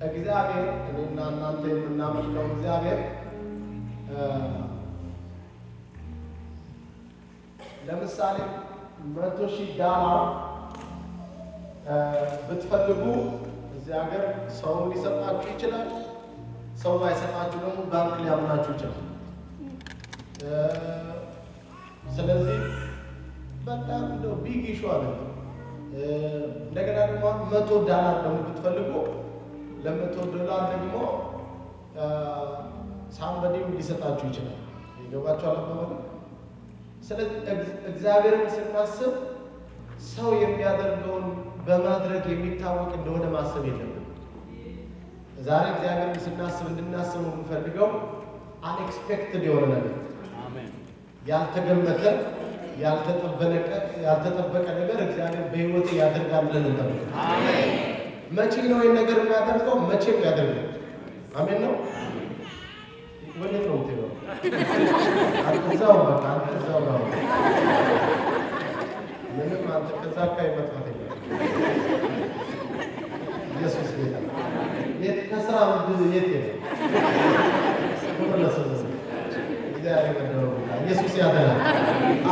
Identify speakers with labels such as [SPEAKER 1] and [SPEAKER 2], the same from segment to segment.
[SPEAKER 1] እግዚአብሔር እኔና እናንተ የምናመልከው እግዚአብሔር ለምሳሌ $100,000 ብትፈልጉ እዚህ ሀገር ሰው ሊሰጣችሁ ይችላል። ሰው ማይሰጣችሁ ደግሞ ባንክ ሊያምናችሁ ይችላል። ስለዚህ በጣም እንደው ቢግ ኢሹ አለ። እንደገና ደግሞ $100 ደግሞ ብትፈልጉ $100 ደግሞ ሳምበዲም ሊሰጣችሁ ይችላል። ይገባችኋል አባባሉ? ስለዚህ እግዚአብሔርን ስናስብ ሰው የሚያደርገውን በማድረግ የሚታወቅ እንደሆነ ማሰብ የለብንም። ዛሬ እግዚአብሔርን ስናስብ እንድናስብ የምንፈልገው አንኤክስፔክትድ የሆነ ነገር፣ ያልተገመተ ያልተጠበቀ ነገር እግዚአብሔር በሕይወት ያደርጋል ብለን እንጠብቃለን። አሜን። መቼ ነው ይሄን ነገር የሚያደርገው? መቼም ያደርጋል። አሜን ነው። ወዴት ነው የምትሄደው? እዛው በቃ እዛው ነው። ምንም አንተ ከዛ አካባቢ መጥፋት የለም። ኢየሱስ ጌታ። የት ከስራ የት የለም። እግዚአብሔር ነው። ኢየሱስ ያደርጋል።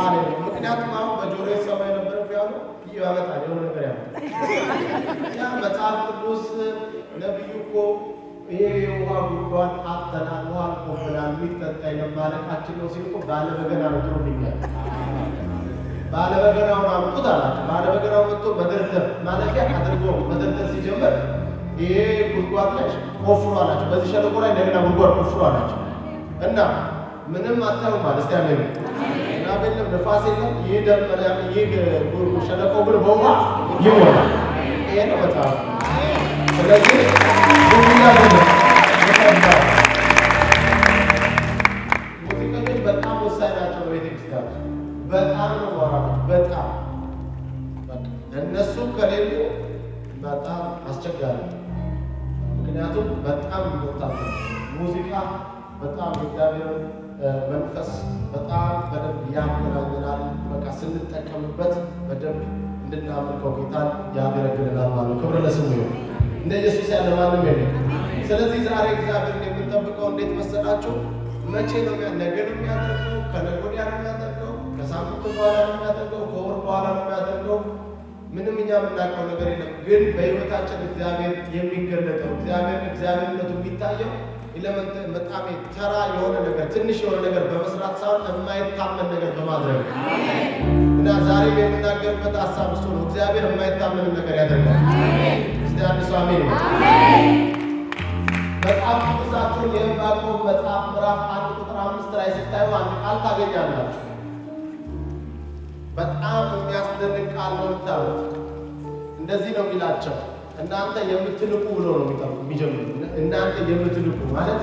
[SPEAKER 1] አሜን። ምክንያቱም አሁን በጆሮ ሰማ የነበረው ያሉ ያመጣል የሆነ ነገር ያመጣል። ያ መጽሐፍ ቅዱስ ነብዩ እኮ ይሄ የውሃ ጉድጓድ አጥተናል፣ ውሃ አልቆብናል፣ የሚጠጣ የለማለቃችን ነው ሲል እኮ ባለበገና ነው ጥሩልኛል። ባለበገናውን አምጡት አላቸው። ባለበገናው መጥቶ መደርደር ማለፊያ አድርጎ መደርደር ሲጀምር ይሄ ጉድጓድ ላይ ቆፍሩ አላቸው። በዚህ ሸለቆ ላይ እንደገና ጉድጓድ ቆፍሩ አላቸው እና ምንም አታዩም ማለት እስቲ አሜን። እና በለም ነፋስ የለም። ይሄ ደመና ይሄ ሸለቆ ግን በውሃ ይሞላል። ይሄ ነው መጽሐፍ። ስለዚህ ሙዚቀኞች በጣም ወሳኝ ናቸው በቤተክርስቲያን። በጣም ነው ወራቶች በጣም እነሱ ከሌሉ በጣም አስቸጋሪ። ምክንያቱም በጣም ይወጣል ሙዚቃ በጣም እግዚአብሔር መንፈስ በጣም በደንብ ያገናኘናል። በቃ ስንጠቀምበት በደንብ እንድናመልከው ጌታን ያገለግለናል ማለት ነው። ክብር ለስሙ ይሁን። እንደ ኢየሱስ ያለ ማንም የለም። ስለዚህ ዛሬ እግዚአብሔርን የምንጠብቀው እንዴት መሰላችሁ? መቼ ነው? ነገ ነው የሚያደርገው? ከነገ ወዲያ ነው የሚያደርገው? ከሳምንቱ በኋላ ነው የሚያደርገው? ከወር በኋላ ነው የሚያደርገው? ምንም እኛ የምናውቀው ነገር የለም። ግን በሕይወታችን እግዚአብሔር የሚገለጠው እግዚአብሔርነቱ የሚታየው በጣም ተራ የሆነ ነገር ትንሽ የሆነ ነገር በመስራት ሳይሆን የማይታመን ነገር በማድረግ እና ዛሬም የምናገርበት ሀሳብ እሱ ነው። እግዚአብሔር የማይታመን ነገር ያደርጋል። እስቲ አንድ ሰው አሜን። መጽሐፍ ቅዱሳችሁን የዕንባቆም መጽሐፍ ምዕራፍ 1 ቁጥር 5 ላይ ስታዩ አንድ ቃል ታገኛላችሁ። በጣም የሚያስደንቅ ቃል ነው የምታዩት። እንደዚህ ነው የሚላቸው እናንተ የምትልቁ ብሎ ነው የሚጀምሩ። እናንተ የምትልቁ ማለት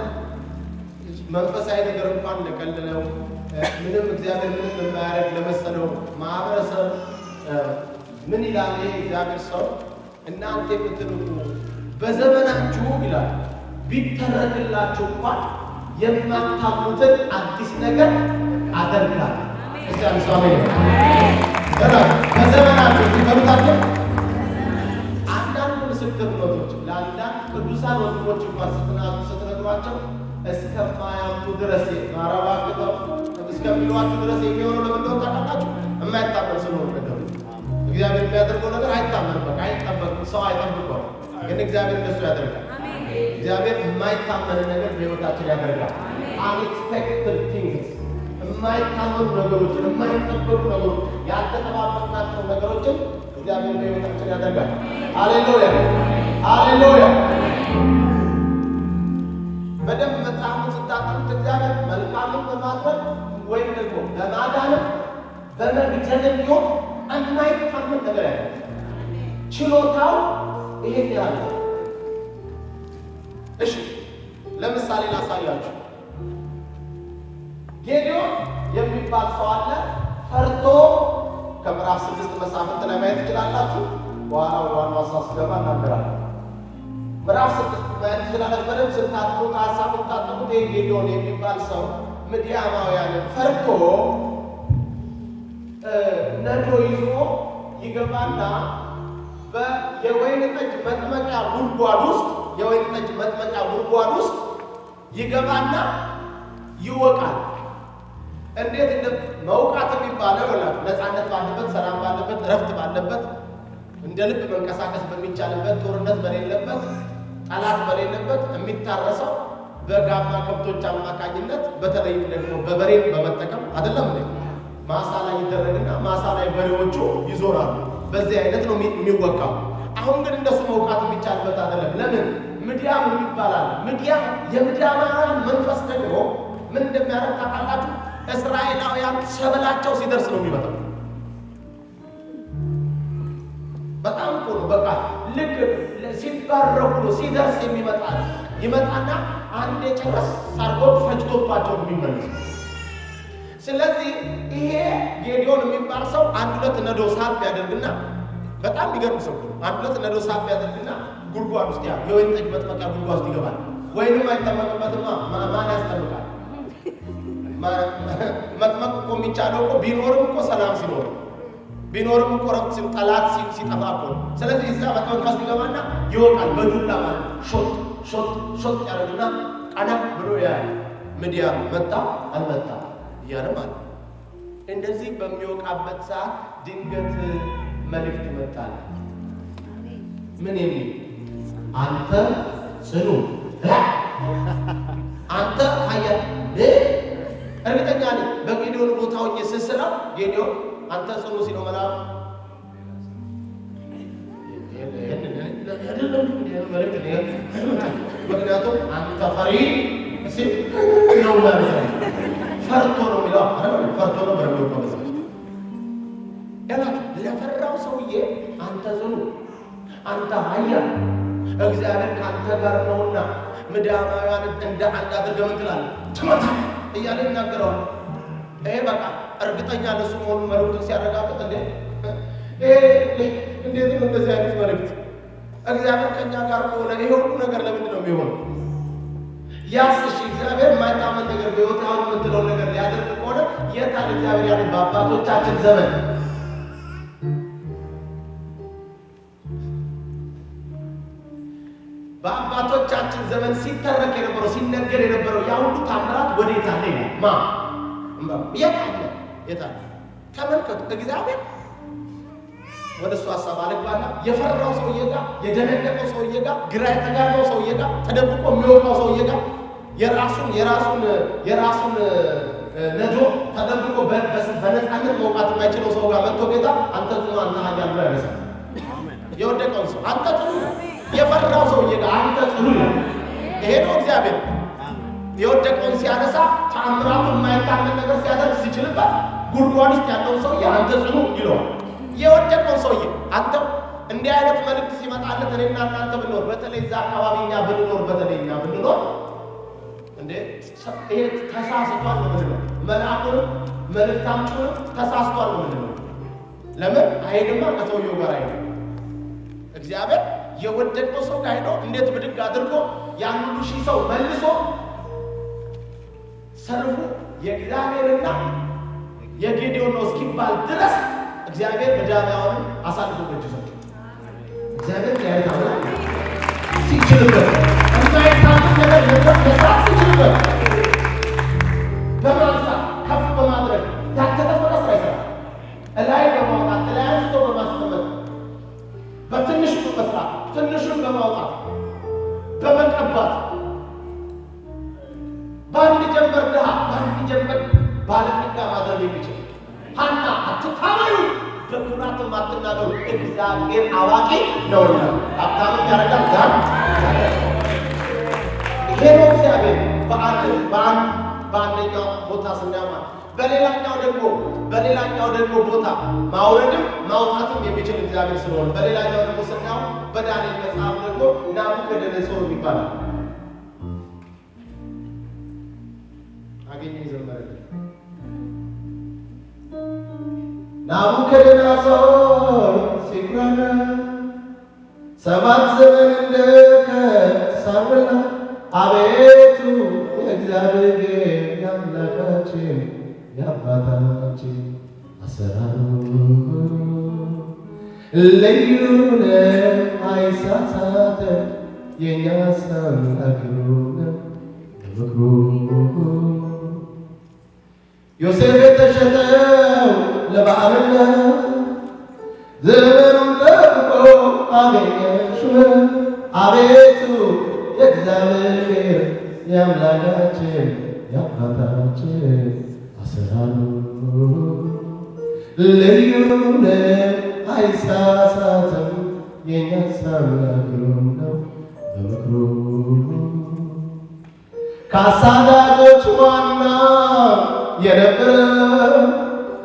[SPEAKER 1] መንፈሳዊ ነገር እንኳን ለቀልለው ምንም እግዚአብሔር ምንም የማያደርግ ለመሰለው ማህበረሰብ ምን ይላል ይሄ እግዚአብሔር ሰው? እናንተ የምትልቁ በዘመናችሁ ይላል ቢተረክላችሁ እንኳን የማታምኑትን አዲስ ነገር አደርጋለሁ። ክርስቲያን ሰው አሜን። በዘመናችሁ ትከሩታችሁ ምስክርነቶች ለአንዳንድ ቅዱሳን ወንድሞች እንኳን ስትነግሯቸው እስከማያምኑ ድረስ ማራባቅተው እስከሚሏችሁ ድረስ የሚሆነው ለምንድነው ታውቃላችሁ? የማይታመን ስለሆነ ነገሩ እግዚአብሔር የሚያደርገው ነገር አይታመንም። በቃ አይጠበቅም። ሰው አይጠብቀው፣ ግን እግዚአብሔር እንደሱ ያደርጋል። እግዚአብሔር የማይታመን ነገር በሕይወታችን ያደርጋል። አንኤክስፔክትድ ቲንግስ፣ የማይታመኑ ነገሮችን፣ የማይጠበቁ ነገሮች፣ ያልተጠባበቅናቸው ነገሮችን እግዚአብሔር በሕይወታችን ያደርጋል። ሃሌሉያ ሃሌሉያ። በደንብ መጽሐፉን ስታጠኑት እግዚአብሔር መልካምን በማድረግ ወይም ደግሞ በማዳንም በመግደልም ቢሆን የማይታመን ነገር ያለ ችሎታው ይሄን ያለ። እሺ ለምሳሌ ላሳያችሁ። ጌዲዮን የሚባል ሰው አለ። ፈርቶ ከምዕራፍ 6 መሳፍንት ላይ ማየት ትችላላችሁ። በኋላ ዋናው ሀሳብ ስገባ እናገራለሁ። ምዕራፍ 6 ማየት ትችላላችሁ። በደንብ ስታጥኑት ሀሳቡን ታጥኑት። ይሄ ጌዲዮን የሚባል ሰው ምድያማውያንን ፈርቶ ነዶ ይዞ ይገባና የወይን ጠጅ መጥመቂያ ጉድጓድ ውስጥ የወይን ጠጅ መጥመቂያ ጉድጓድ ውስጥ ይገባና ይወቃል። እንዴት እንደ መውቃት የሚባለው ይላል ነፃነት ባለበት፣ ሰላም ባለበት፣ ረፍት ባለበት፣ እንደ ልብ መንቀሳቀስ በሚቻልበት፣ ጦርነት በሌለበት፣ ጠላት በሌለበት የሚታረሰው በጋማ ከብቶች አማካኝነት በተለይም ደግሞ በበሬን በመጠቀም አይደለም እንዴ? ማሳ ላይ ይደረግና ማሳ ላይ በሬዎቹ ይዞራሉ። በዚህ አይነት ነው የሚወቃው። አሁን ግን እንደሱ መውቃት የሚቻልበት አይደለም። ለምን? ምድያም የሚባላል። ምድያም የምድያማውያን መንፈስ ደግሞ ምን እንደሚያደርግ ታውቃላችሁ? እስራኤላውያን ሰብላቸው ሲደርስ ነው የሚመጣው። በጣም እኮ ነው። በቃ ልክ ሲባረኩ ነው ሲደርስ ይመጣና አንዴ ጨረስ አድርጎ ፈጅቶባቸው ነው የሚመለሱ። ስለዚህ ይሄ ጌዲዮን የሚባል ሰው አንድ ሁለት ነዶ ሳብ ያደርግና በጣም የሚገርም ሰው ነው። አንድ ሁለት ነዶ ሳብ ያደርግና ጉድጓድ ውስጥ የወይን ጠጅ መጥመቂያ ጉድጓድ ውስጥ ይገባል። ወይንም አይጠመቅበትማ። ማን ያስጠምቃል? መጥመቅ እኮ የሚቻለው እኮ ቢኖርም እኮ ሰላም ሲኖር ቢኖርም እኮ ረፍት ጠላት ሲጠፋ እኮ። ስለዚህ እዛ መጥመቂያ ውስጥ ይገባና ይወቃል። በዱላ ማለት ሾት ያደርግና ቀና ብሎ ያያል። ምድያም መጣ አልመጣ እያለ ማለት። እንደዚህ በሚወቃበት ሰዓት ድንገት መልእክት መጣል። ምን የሚል? አንተ ጽኑ፣ አንተ ኃያል። እርግጠኛ ነኝ በጌዲዮን ቦታ ሆኜ ስስለው ጌዲዮን አንተ ጽኑ ሲለው መልአኩ ምክንያቱም አንተ ፈሪ ሲል ነው ማለት ነው። ፈርቶ ነው የሚለው ፈርቶ ነው በረዶ ለፈራው ሰውዬ አንተ ጽኑ፣ አንተ ኃያል፣ እግዚአብሔር ከአንተ ጋር ነውና ምድያማውያን እንደ አንድ አድርገህ ምን ትላለህ? ትመታለህ እያለ ይናገረዋል። ይሄ በቃ እርግጠኛ ለሱ መሆኑን መልእክቱን ሲያረጋግጥ እንዴት ነው እንደዚህ አይነት መልእክት? እግዚአብሔር ከእኛ ጋር ከሆነ ይሄ ሁሉ ነገር ለምንድን ነው የሚሆነው? ያስሽ እግዚአብሔር የማይታመን ነገር በሕይወት አሁን የምትለው ነገር ሊያደርግ ከሆነ የታል እግዚአብሔር ያለ በአባቶቻችን ዘመን በአባቶቻችን ዘመን ሲተረክ የነበረው ሲነገር የነበረው ያ ሁሉ ታምራት ወዴት አለ? የት አለ? ተመልከቱ። እግዚአብሔር ወደ እሱ ሀሳብ አልግባና የፈራው ሰውዬ ጋር፣ የደነገጠው ሰውዬ ጋር፣ ግራ የተጋባው ሰውዬ ጋር፣ ተደብቆ የሚወጣው ሰውዬ ጋር የራሱን ነዶ ተደብቆ በነፃነት መውቃት የማይችለው ሰው ጋር መጥቶ ጌታ አንተ ጽኑ፣ አንተ ኃያል ብሎ ያነሳል። የወደቀውን ሰው አንተ ጽኑ፣ የፈራው ሰውዬ ጋር አንተ ጽኑ። ይሄ ነው እግዚአብሔር የወደቀውን ሲያነሳ ተአምራቱን የማይታመን ነገር ሲያደርግ ሲችልበት ጉድጓድ ውስጥ ያለውን ሰውዬ አንተ ጽኑ ይለዋል። የወደቀውን ሰውዬ አንተ እንዲህ አይነት መልእክት ሲመጣለት እኔና እናንተ ብንኖር፣ በተለይ እዛ አካባቢ እኛ ብንኖር እንዴ ይሄ ተሳስቷል ነው ምንለው። መልአኩንም መልእክት አምጪውንም ተሳስቷል ነው ምንለው። ለምን አይሄድማ? ከሰውየው ጋር አይሄድም። እግዚአብሔር የወደቀው ሰው ጋር ሄዶ እንዴት ብድግ አድርጎ ያን ሁሉ ሺህ ሰው መልሶ ሰልፉ የእግዚአብሔርና የጌዲዮን ነው እስኪባል ድረስ እግዚአብሔር ምድያማውያንን አሳልፎ በእጁ ሰጠ። እግዚአብሔር ያይታው ሲችልበት የማይታመን ነገር መስራት ሲችልበት በማንሳት ከፍ በማድረግ ያልተጠበቀ ስራ ይሰራል። እላይ በማውጣት እላይ አንስቶ በማስቀመጥ በትንሹ በመስራት ትንሹን በማውጣት በመቀባት በአንድ ጀንበር ድሃ በአንድ ጀንበር ባለጠጋ ማድረግ የሚችል ሐና አትታመኑ፣ በኩራትም አትናገሩ፣ እግዚአብሔር አዋቂ ነውና። ሀብታምም ያደርጋል ጋር ይሄ ነው እግዚአብሔር በአንደኛው ቦታ ስናማ በሌላኛው ደግሞ ቦታ ማውረድም ማውጣትም የሚችል እግዚአብሔር ስለሆነ በሌላኛው ደግሞ ስናው በዳንኤል መጽሐፍ ደግሞ ናቡከደነፆር ይባላል። አገኘኝ ዘመረ ናቡከደነፆር ሲኩራራ 7 ዘመን እንደከሳበላ አቤቱ የእግዚአብሔር የአምላካችን የአባታችን አሰራሩ ልዩ ነው አይሳሳትም፣ የእኛ አምላክ ግሩም ነው በምክሩ ዮሴፍ የተሸጠው ለበዓልነት ዘመኑን ጠብቆ አገኘሽው አቤቱ የእግዚአብሔር የአምላካችን የአባታችን አሰራሩ ልዩ ነው አይሳሳትም የእኛስ አምላክ ግሩም ነው በምክሩ ከአሳዳጆች ዋና የነበረ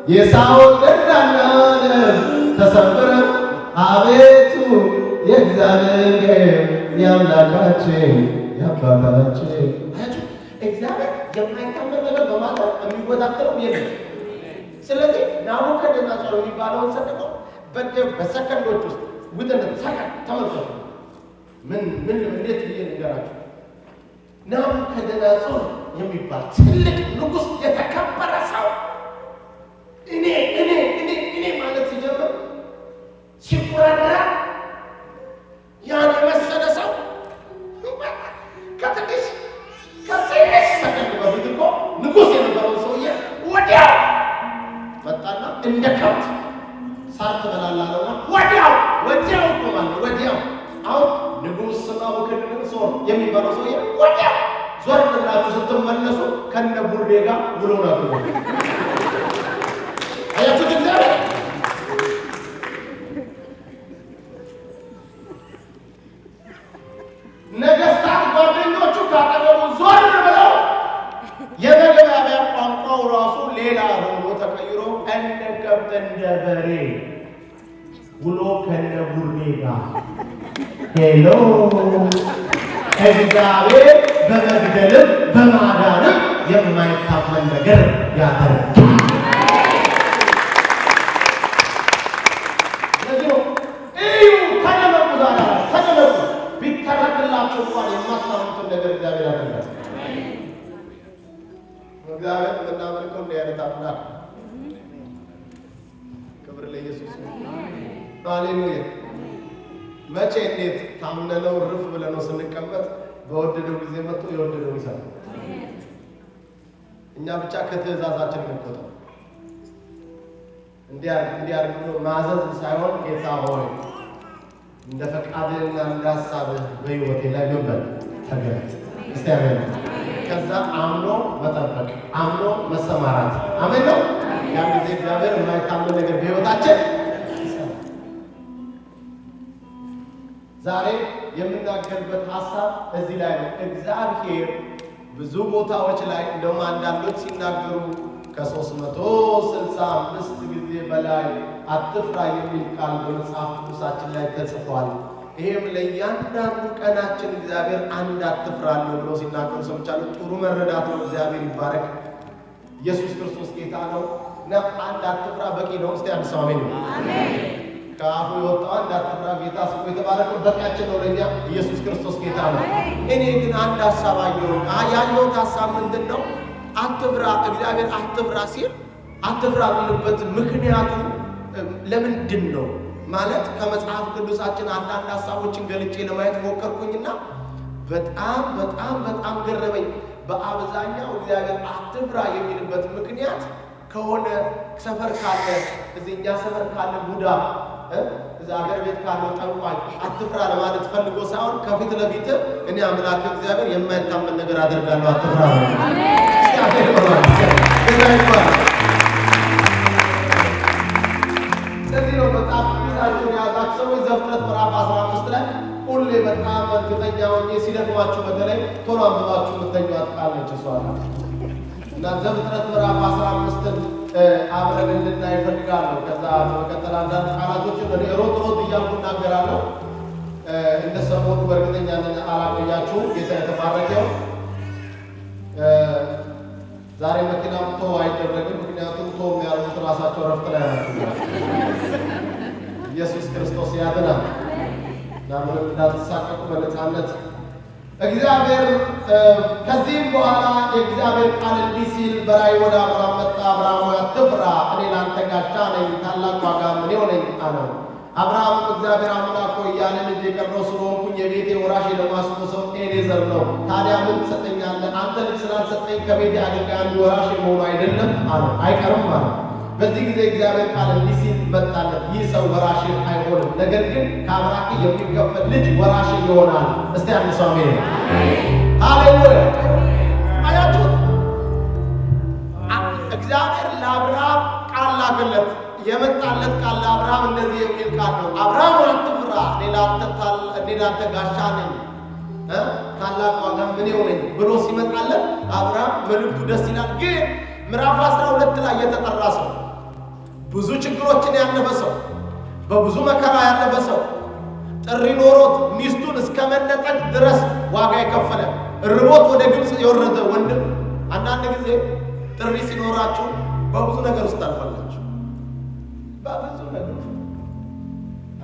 [SPEAKER 1] የሳኦል ደንዳና ልብ ተሰበረ አቤቱ የእግዚአብሔር የአምላካችን የአባታችን እግዚአብሔር የማይታመን ነገር በማድረግ የሚወዳደረው የለም። ስለዚህ ናቡከደነፆር የሚባለውን ሰንቀው በሰከንዶች ውስጥ ውጥን ሰከንድ ተመልከቱ። ምን እንዴት ብዬ ንገራችሁ? ናቡከደነፆር የሚባል ትልቅ ንጉሥ የተከበረ ሰው እኔ ማለት ሲጀምር ሲኩራራ ያን የመሰለ ሰው ከትንሽ ሰከንድ በፊት እኮ ንጉሥ የነበረውን ሰውዬ ወዲያው መጣና እንደ ከብት ሳር ትበላለህ ወዲያው እኮ ማለት ወዲያው። አሁን ንጉሥ ናቡከደነፆር የሚባለው ሰውዬ ወዲያው ዞር ብላችሁ ስትመለሱ ከነ ቡሬ ጋር ውሎ ነበር። አያችሁ እግዚአብሔር ነገስታት ጓደኞቹ ካጠገቡ ዞር ብለው የመግባቢያ ቋንቋው ራሱ ሌላ ሆኖ ተቀይሮ እንደ ከብት እንደ በሬ ውሎ ከነ ቡሬ ጋር ሄሎ እግዚአብሔር በመግደልም በማዳንም የማይታመን ነገር ያደርጋል። ለዚህ ነው እዩ ተደመቁ ዛሬ ተደመቁ ቢተረክላችሁ እንኳን የማታምኑትን ነገር እግዚአብሔር ያደርጋል። እግዚአብሔር የምናመልከው እንዲህ አይነት አምላክ ክብር ለኢየሱስ ሃሌሉያ። መቼ እንዴት ታምነነው ርፍ ብለነው ስንቀመጥ በወደደው ጊዜ መጥቶ የወደደው ይሰራል። እኛ ብቻ ከትእዛዛችን እንቆጠር። እንዲያርግ ብሎ ማዘዝ ሳይሆን ጌታ ሆይ እንደ ፈቃድህና እንደ ሐሳብህ በሕይወቴ ላይ መንበል ተገለጥ። እስቲ አሜን። ከዛ አምኖ መጠበቅ፣ አምኖ መሰማራት። አሜን ነው። ያን ጊዜ እግዚአብሔር የማይታመን ነገር በሕይወታችን ይሰራል። ዛሬ የምናገርበት ሐሳብ እዚህ ላይ ነው። እግዚአብሔር ብዙ ቦታዎች ላይ እንደውም አንዳንዶች ሲናገሩ ከ365 ጊዜ በላይ አትፍራ የሚል ቃል በመጽሐፍ ቅዱሳችን ላይ ተጽፏል። ይሄም ለእያንዳንዱ ቀናችን እግዚአብሔር አንድ አትፍራ ነው ብሎ ሲናገሩ ሰምቻለሁ። ጥሩ መረዳት ነው። እግዚአብሔር ይባረክ። ኢየሱስ ክርስቶስ ጌታ ነው እና አንድ አትፍራ በቂ ነው። እስቲ አንድ ሰው አሜን። ከአፉ የወጣው አንድ አትፍራ ጌታ ስሙ የተባረከው በቂያችን ነው ለእኛ። ኢየሱስ ክርስቶስ ጌታ ነው። እኔ ግን አንድ ሐሳብ አየሁ። ያየሁት ሐሳብ ምንድን ነው? አትፍራ። እግዚአብሔር አትፍራ ሲል አትፍራ የሚልበት ምክንያቱ ለምንድን ነው ማለት ከመጽሐፍ ቅዱሳችን አንዳንድ ሐሳቦችን ገልጬ ለማየት ሞከርኩኝና በጣም ገረመኝ። በአብዛኛው እግዚአብሔር አትፍራ የሚልበት ምክንያት ከሆነ ሰፈር ካለ እዚህኛ ሰፈር ካለ ቡዳ እዛ ሀገር ቤት ካለው ጠንቋይ አትፍራ ለማለት ፈልጎ ሳይሆን ከፊት ለፊት እኔ አምላክ እግዚአብሔር የማይታመን ነገር አደርጋለሁ አትፍራ ነው። ስለዚህ ነው መጽሐፍ ቅዱሳችሁን የያዛችሁ ሰዎች ዘፍጥረት ምዕራፍ 15 ላይ ሁሌ በጣም እርግጠኛ ሆኜ ሲደክማችሁ በተለይ ቶሎ አንብባችሁ የምተኛት ቃል ነች እሷ ናት። እና ዘፍጥረት ምዕራፍ 15ን አብረን እንድናይ እፈልጋለሁ። ከዛ በመቀጠል አንዳንድ ቃላቶችን ወደ ሮጥ እያልኩ እናገራለሁ። እንደ ሰሞኑ በእርግጠኛነት አላቆያችሁም። ጌታ የተባረከው። ዛሬ መኪና ቶ አይደረግም፣ ምክንያቱም ቶ የሚያደርጉት ራሳቸው ረፍት ላይ ናቸው። ኢየሱስ ክርስቶስ ያድናል። ምንም እንዳትሳቀቁ በነፃነት እግዚአብሔር። ከዚህም በኋላ የእግዚአብሔር ቃል እንዲህ ሲል በራእይ ወደ አብርሃም መጣ። አብርሃም አትፍራ፣ እኔ ላንተ ጋሻ ነኝ፣ ታላቅ ዋጋም እኔው ነኝ አለው። አብርሃም እግዚአብሔር አምላክ ሆይ ያንን ልጅ የቀረው ስለሆንኩኝ የቤቴ ወራሽ የደማስቆ ሰው ኤሌዘር ነው። ታዲያ ምን ትሰጠኛለህ? አንተ ልጅ ስላልሰጠኝ ከቤቴ አገልጋይ አንዱ ወራሽ የመሆኑ አይደለም አለ። አይቀርም አለ። በዚህ ጊዜ እግዚአብሔር ቃል እንዲህ ሲል መጣለት፣ ይህ ሰው ወራሽ አይሆንም፣ ነገር ግን ከአብራክ የሚከፈል ልጅ ወራሽ ይሆናል። እስቲ አንድ ሰው አሜን። ሃሌሉያ። አያችሁት? እግዚአብሔር ለአብርሃም ቃል ላከለት። የመጣለት ቃል ለአብርሃም እንደዚህ የሚል ቃል ነው። አብርሃም አትፍራ፣ እኔ ላንተ ጋሻ ነኝ፣ ታላቅ ዋጋ ምን ይሆነኝ ብሎ ሲመጣለት አብርሃም መልእክቱ ደስ ይላል። ግን ምዕራፍ 12 ላይ የተጠራ ሰው፣ ብዙ ችግሮችን ያለፈ ሰው፣ በብዙ መከራ ያለፈ ሰው፣ ጥሪ ኖሮት ሚስቱን እስከ መነጠቅ ድረስ ዋጋ የከፈለ ርቦት ወደ ግብፅ የወረደ ወንድም። አንዳንድ ጊዜ ጥሪ ሲኖራችሁ በብዙ ነገር ውስጥ ታልፋላችሁ። በብዙ ነገር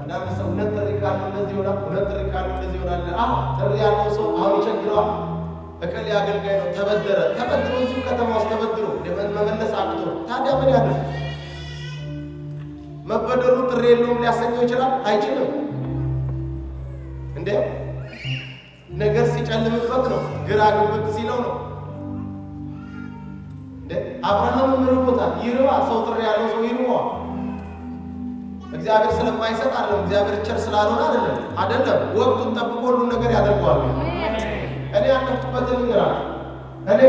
[SPEAKER 1] አንዳንድ ሰው ሁለት ጥሪ ካለው እንደዚህ ይሆናል፣ ሁለት ጥሪ ካለው እንደዚህ ይሆናል። ጥሪ ያለው ሰው አሁን ይቸግረዋል። እከሌ አገልጋይ ነው፣ ተበድሮ እዚሁ ከተማ ውስጥ ተበድሮ መመለስ አቅቶ፣ ታዲያ ምን ያደርግ? መበደሩ ጥሪ የለውም ሊያሰኘው ይችላል? አይችልም። እንዴ ነገር ሲጨልምበት ነው፣ ግራ ግብት ሲለው ነው። አብርሃም ርቦታል፣ ይርባል። ሰው ጥሪ ያለው ሰው ይርባል። እግዚአብሔር ስለማይሰጥ አይደለም፣ እግዚአብሔር ቸር ስላልሆነ አይደለም። ወቅቱን ጠብቆ ሁሉን ነገር ያደርገዋል። እኔ ያለፍኩበትን ንገራል። እኔ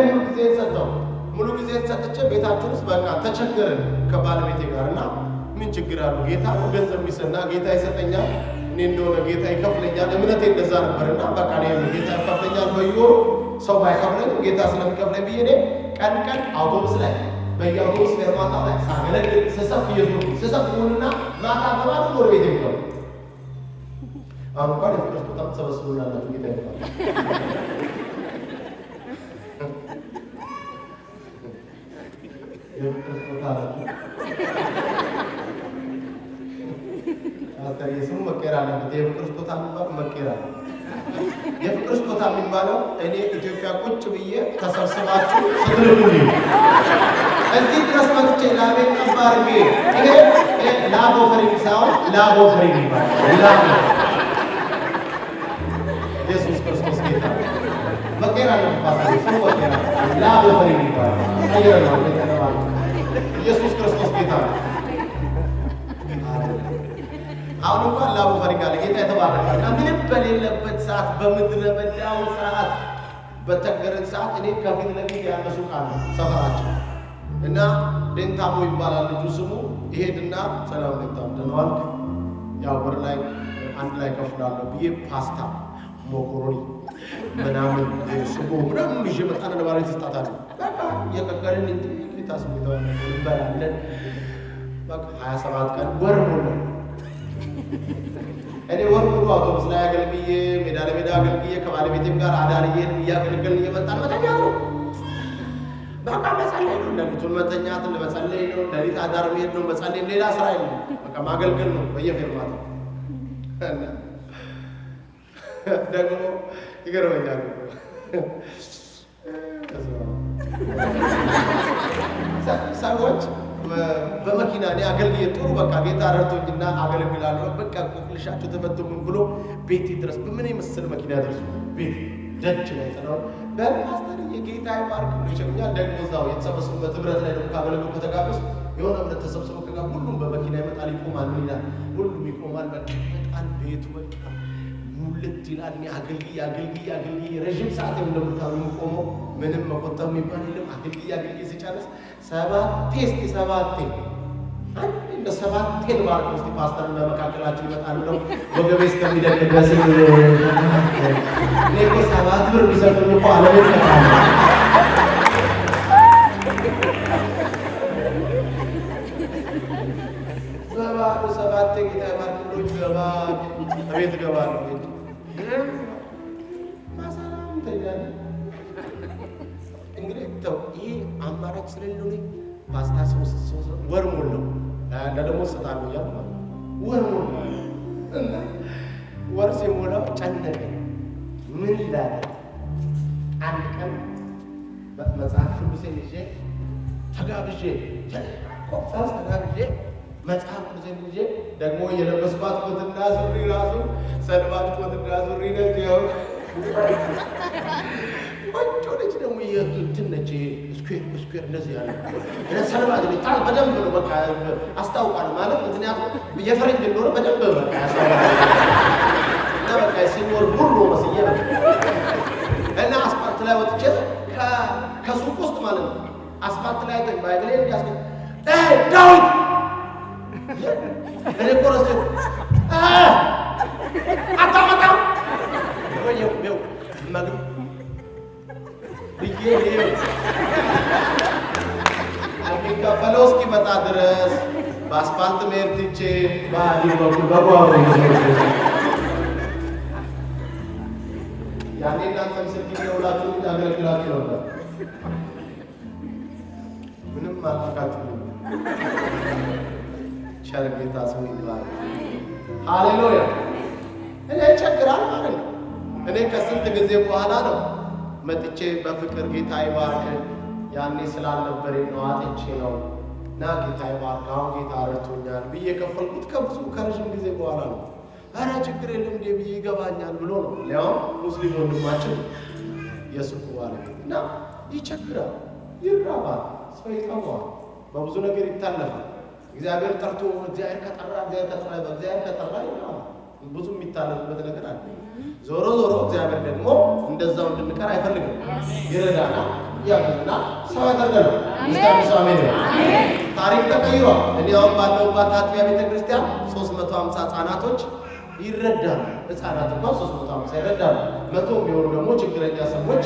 [SPEAKER 1] ሙሉ ጊዜ ሰጥቼ ቤታችን ውስጥ በቃ ተቸገርን ከባለቤቴ ጋር እና ምን ችግር አለው? ጌታ ነው ገንዘብ የሚሰና ጌታ ይሰጠኛል፣ እኔ እንደሆነ ጌታ ይከፍለኛል። እምነቴ እንደዛ ነበርና በቃ ጌታ ይከፍለኛል በየወሩ ሰው ባይከፍለኝ ጌታ ስለሚከፍለኝ ብዬ እኔ ቀን አውቶቡስ ላይ በየአውቶቡስ ፌርማታ ላይ ሳገለግል ስሰብኩና ማታ ገባል ወደ ቤት ይገባል። አሁን እንኳን የፍቅር ስጦታ ተሰበስቡላላችሁ ጌታ ይባል። የፍቅር ስጦታ የስሙ መቀየር አለበት። የፍቅር ስጦታ የሚባለው መቀየር አለበት። የፍቅር ስጦታ የሚባለው እኔ ኢትዮጵያ ቁጭ ብዬ ተሰብስባችሁ ስትልኩልኝ እዚህ ድረስ መጥቼ ላቤት ጠባ አድርጌ ይሄ ላብ ኦፈሪንግ ሳይሆን ላብ ኦፈሪንግ ይባላል። ኢየሱስ ክርስቶስ ጌታ መቀየር አለበት። ስሙ መቀየር ላብ ኦፈሪንግ ይባላል። ቀየር ነው የተባለ ኢየሱስ ክርስቶስ ጌታ ነው። አሁን እንኳን ላቡ ፈሪጋለ ጌታ የተባረከ እና ምንም በሌለበት ሰዓት በምድረ በዳው ሰዓት በተገረን ሰዓት እኔ ከፊት ለፊት ያለ ሱቅ አለ ሰፈራችን እና ዴንታሞ ይባላል ልጁ ስሙ። ይሄድና ሰላም ዴንታሞ ደነዋል ያው በር ላይ አንድ ላይ ከፍላለሁ ብዬ ፓስታ ሞኮሮኒ ምናምን ስጎ ምናምን ይዤ መጣና ለባለቤት ይስጣታል። በቃ የቀቀልን ጌታስ ሞታው እንበላለን። በቃ 27 ቀን ወር ሙሉ እኔ ወር ሙሉ አውቶቡስ ላይ አገልግዬ ሜዳ ለሜዳ አገልግዬ ከባለቤቴም ጋር አዳር እያገለገልን እየመጣን መተኛ ነው። በቃ መጸለይ ነው። ሌሊቱን መተኛት ለመጸለይ ነው። ሌሊት አዳር መሄድ ነው። መጸለይ ሌላ ስራ የለም። በቃ ማገልገል ነው በየፌርማታው። ደግሞ ይገርመኛል ሰዎች በመኪና እኔ አገልግዬ ጥሩ በቃ ጌታ ረድቶኝና አገለግላለሁ። በቃ ቆቅልሻቸው ተፈቶ ምን ብሎ ቤቴ ድረስ በምን የመሰለ መኪና ደርሶ ቤት ደጅ ላይ ጥለው በፓስተር የጌታ ይባርክ ይችላል። ደግሞ እዛው የተሰበሰቡበት ህብረት ላይ ደግሞ ካገለገሉ ከተጋበዙ የሆነ ህብረት ተሰብስበው ከጋ ሁሉም በመኪና ይመጣል፣ ይቆማል፣ ምን ይላል፣ ሁሉም ይቆማል። በቃ በጣም ቤቱ በቃ ሙልት ይላል። እኔ አገልግዬ ረዥም ሰዓት እንደምታሉ ቆመው ምንም መቆጠብ የሚባል የለም። አገልግዬ ሲጨርስ ሰባቴ እንደ ሰባቴን ባርክ ውስጥ ፓስተር በመካከላችን ይመጣሉ ነው ወገቤ እስከሚደቅ ድረስ እኔ እኮ 7 ብር ቢሰጡኝ እኮ አለቤት ነካለ። ሰባቴ ጌታ ባርክ ብሎች ገባ ቤት ገባለሁ ማሰላም ተያለ። እንግዲህ ተው ይሄ አማራጭ ስለሌለው ነው ፓስታ ሶስ ወር ሙሉ ነው እና ደግሞ ሰጣሉ ያ ወር ሙሉ እና ወር ሲሞላው ጨነቀኝ። ምን ላድርግ? አንድ ቀን መጽሐፍ ቅዱሴን ይዤ ተጋብዤ ኮንፈረንስ ተጋብዤ መጽሐፍ ቅዱስን ይዤ ደግሞ የለበስኳት ኮትና ሱሪ ራሱ ሰልባጅ ኮትና ሱሪ ነች። ያው ቆንጆ ነች ደግሞ እንትን ነች ስኩዌር እንደዚህ ያለ ሰልባጅ ነች። በደንብ ነው በቃ አስታውቃል ማለት ምክንያቱም የፈረንጅ እንደሆነ በደንብ በቃ ያስታውቃል። እና በቃ ሲኖር ሁሉ መስዬ ነው እና አስፓልት ላይ ወጥቼ ከሱቅ ውስጥ ማለት ነው አስፓልት ላይ ባይብሌ እንዲያስገ ዳዊት እኔ ቆረስ አታመጣም ወየው ማግም ብዬ የሚከፈለው እስኪመጣ ድረስ በአስፓልት መሄድ ትቼ ባዲ በኩል በጓሮ ያኔ እናንተም ስልክ ደውላችሁ ያገለግላችሁ ነበር። ምንም አልተካችሁ። ቸር ጌታ ስሙ ይባረክ። ሃሌሉያ። እኔ ይቸግራል ማለት ነው። እኔ ከስንት ጊዜ በኋላ ነው መጥቼ በፍቅር ጌታ ይባርክ ያኔ ስላልነበረኝ ነው አጥቼ ነው እና ጌታ ይባርክ አሁን ጌታ ረድቶኛል ብዬ የከፈልኩት ከብዙ ከረዥም ጊዜ በኋላ ነው። ኧረ ችግር የለም እንዴ ብዬ ይገባኛል ብሎ ነው ሊያውም ሙስሊም ወንድማችን የሱቁ ባለቤት እና ይቸግራል፣ ይራባል፣ ሰው ይጠማል፣ በብዙ ነገር ይታለፋል። እግዚአብሔር ጠርቶ እግዚአብሔር ከጠራ በእግዚአብሔር ከጠራ ይላል ብዙ የሚታለፍበት ነገር አለ። ዞሮ ዞሮ እግዚአብሔር ደግሞ እንደዛው እንድንቀር አይፈልግም። ይረዳናል፣ ያግዘናል፣ ሰው ያደርገናል። አሜን። ታሪክ ተቀይሯል። እኔ አሁን ባለሁባት አጥቢያ ቤተክርስቲያን 350 ህጻናቶች ይረዳሉ። ህጻናት እንኳን 350 ይረዳሉ። 100 የሚሆኑ ደግሞ ችግረኛ ሰዎች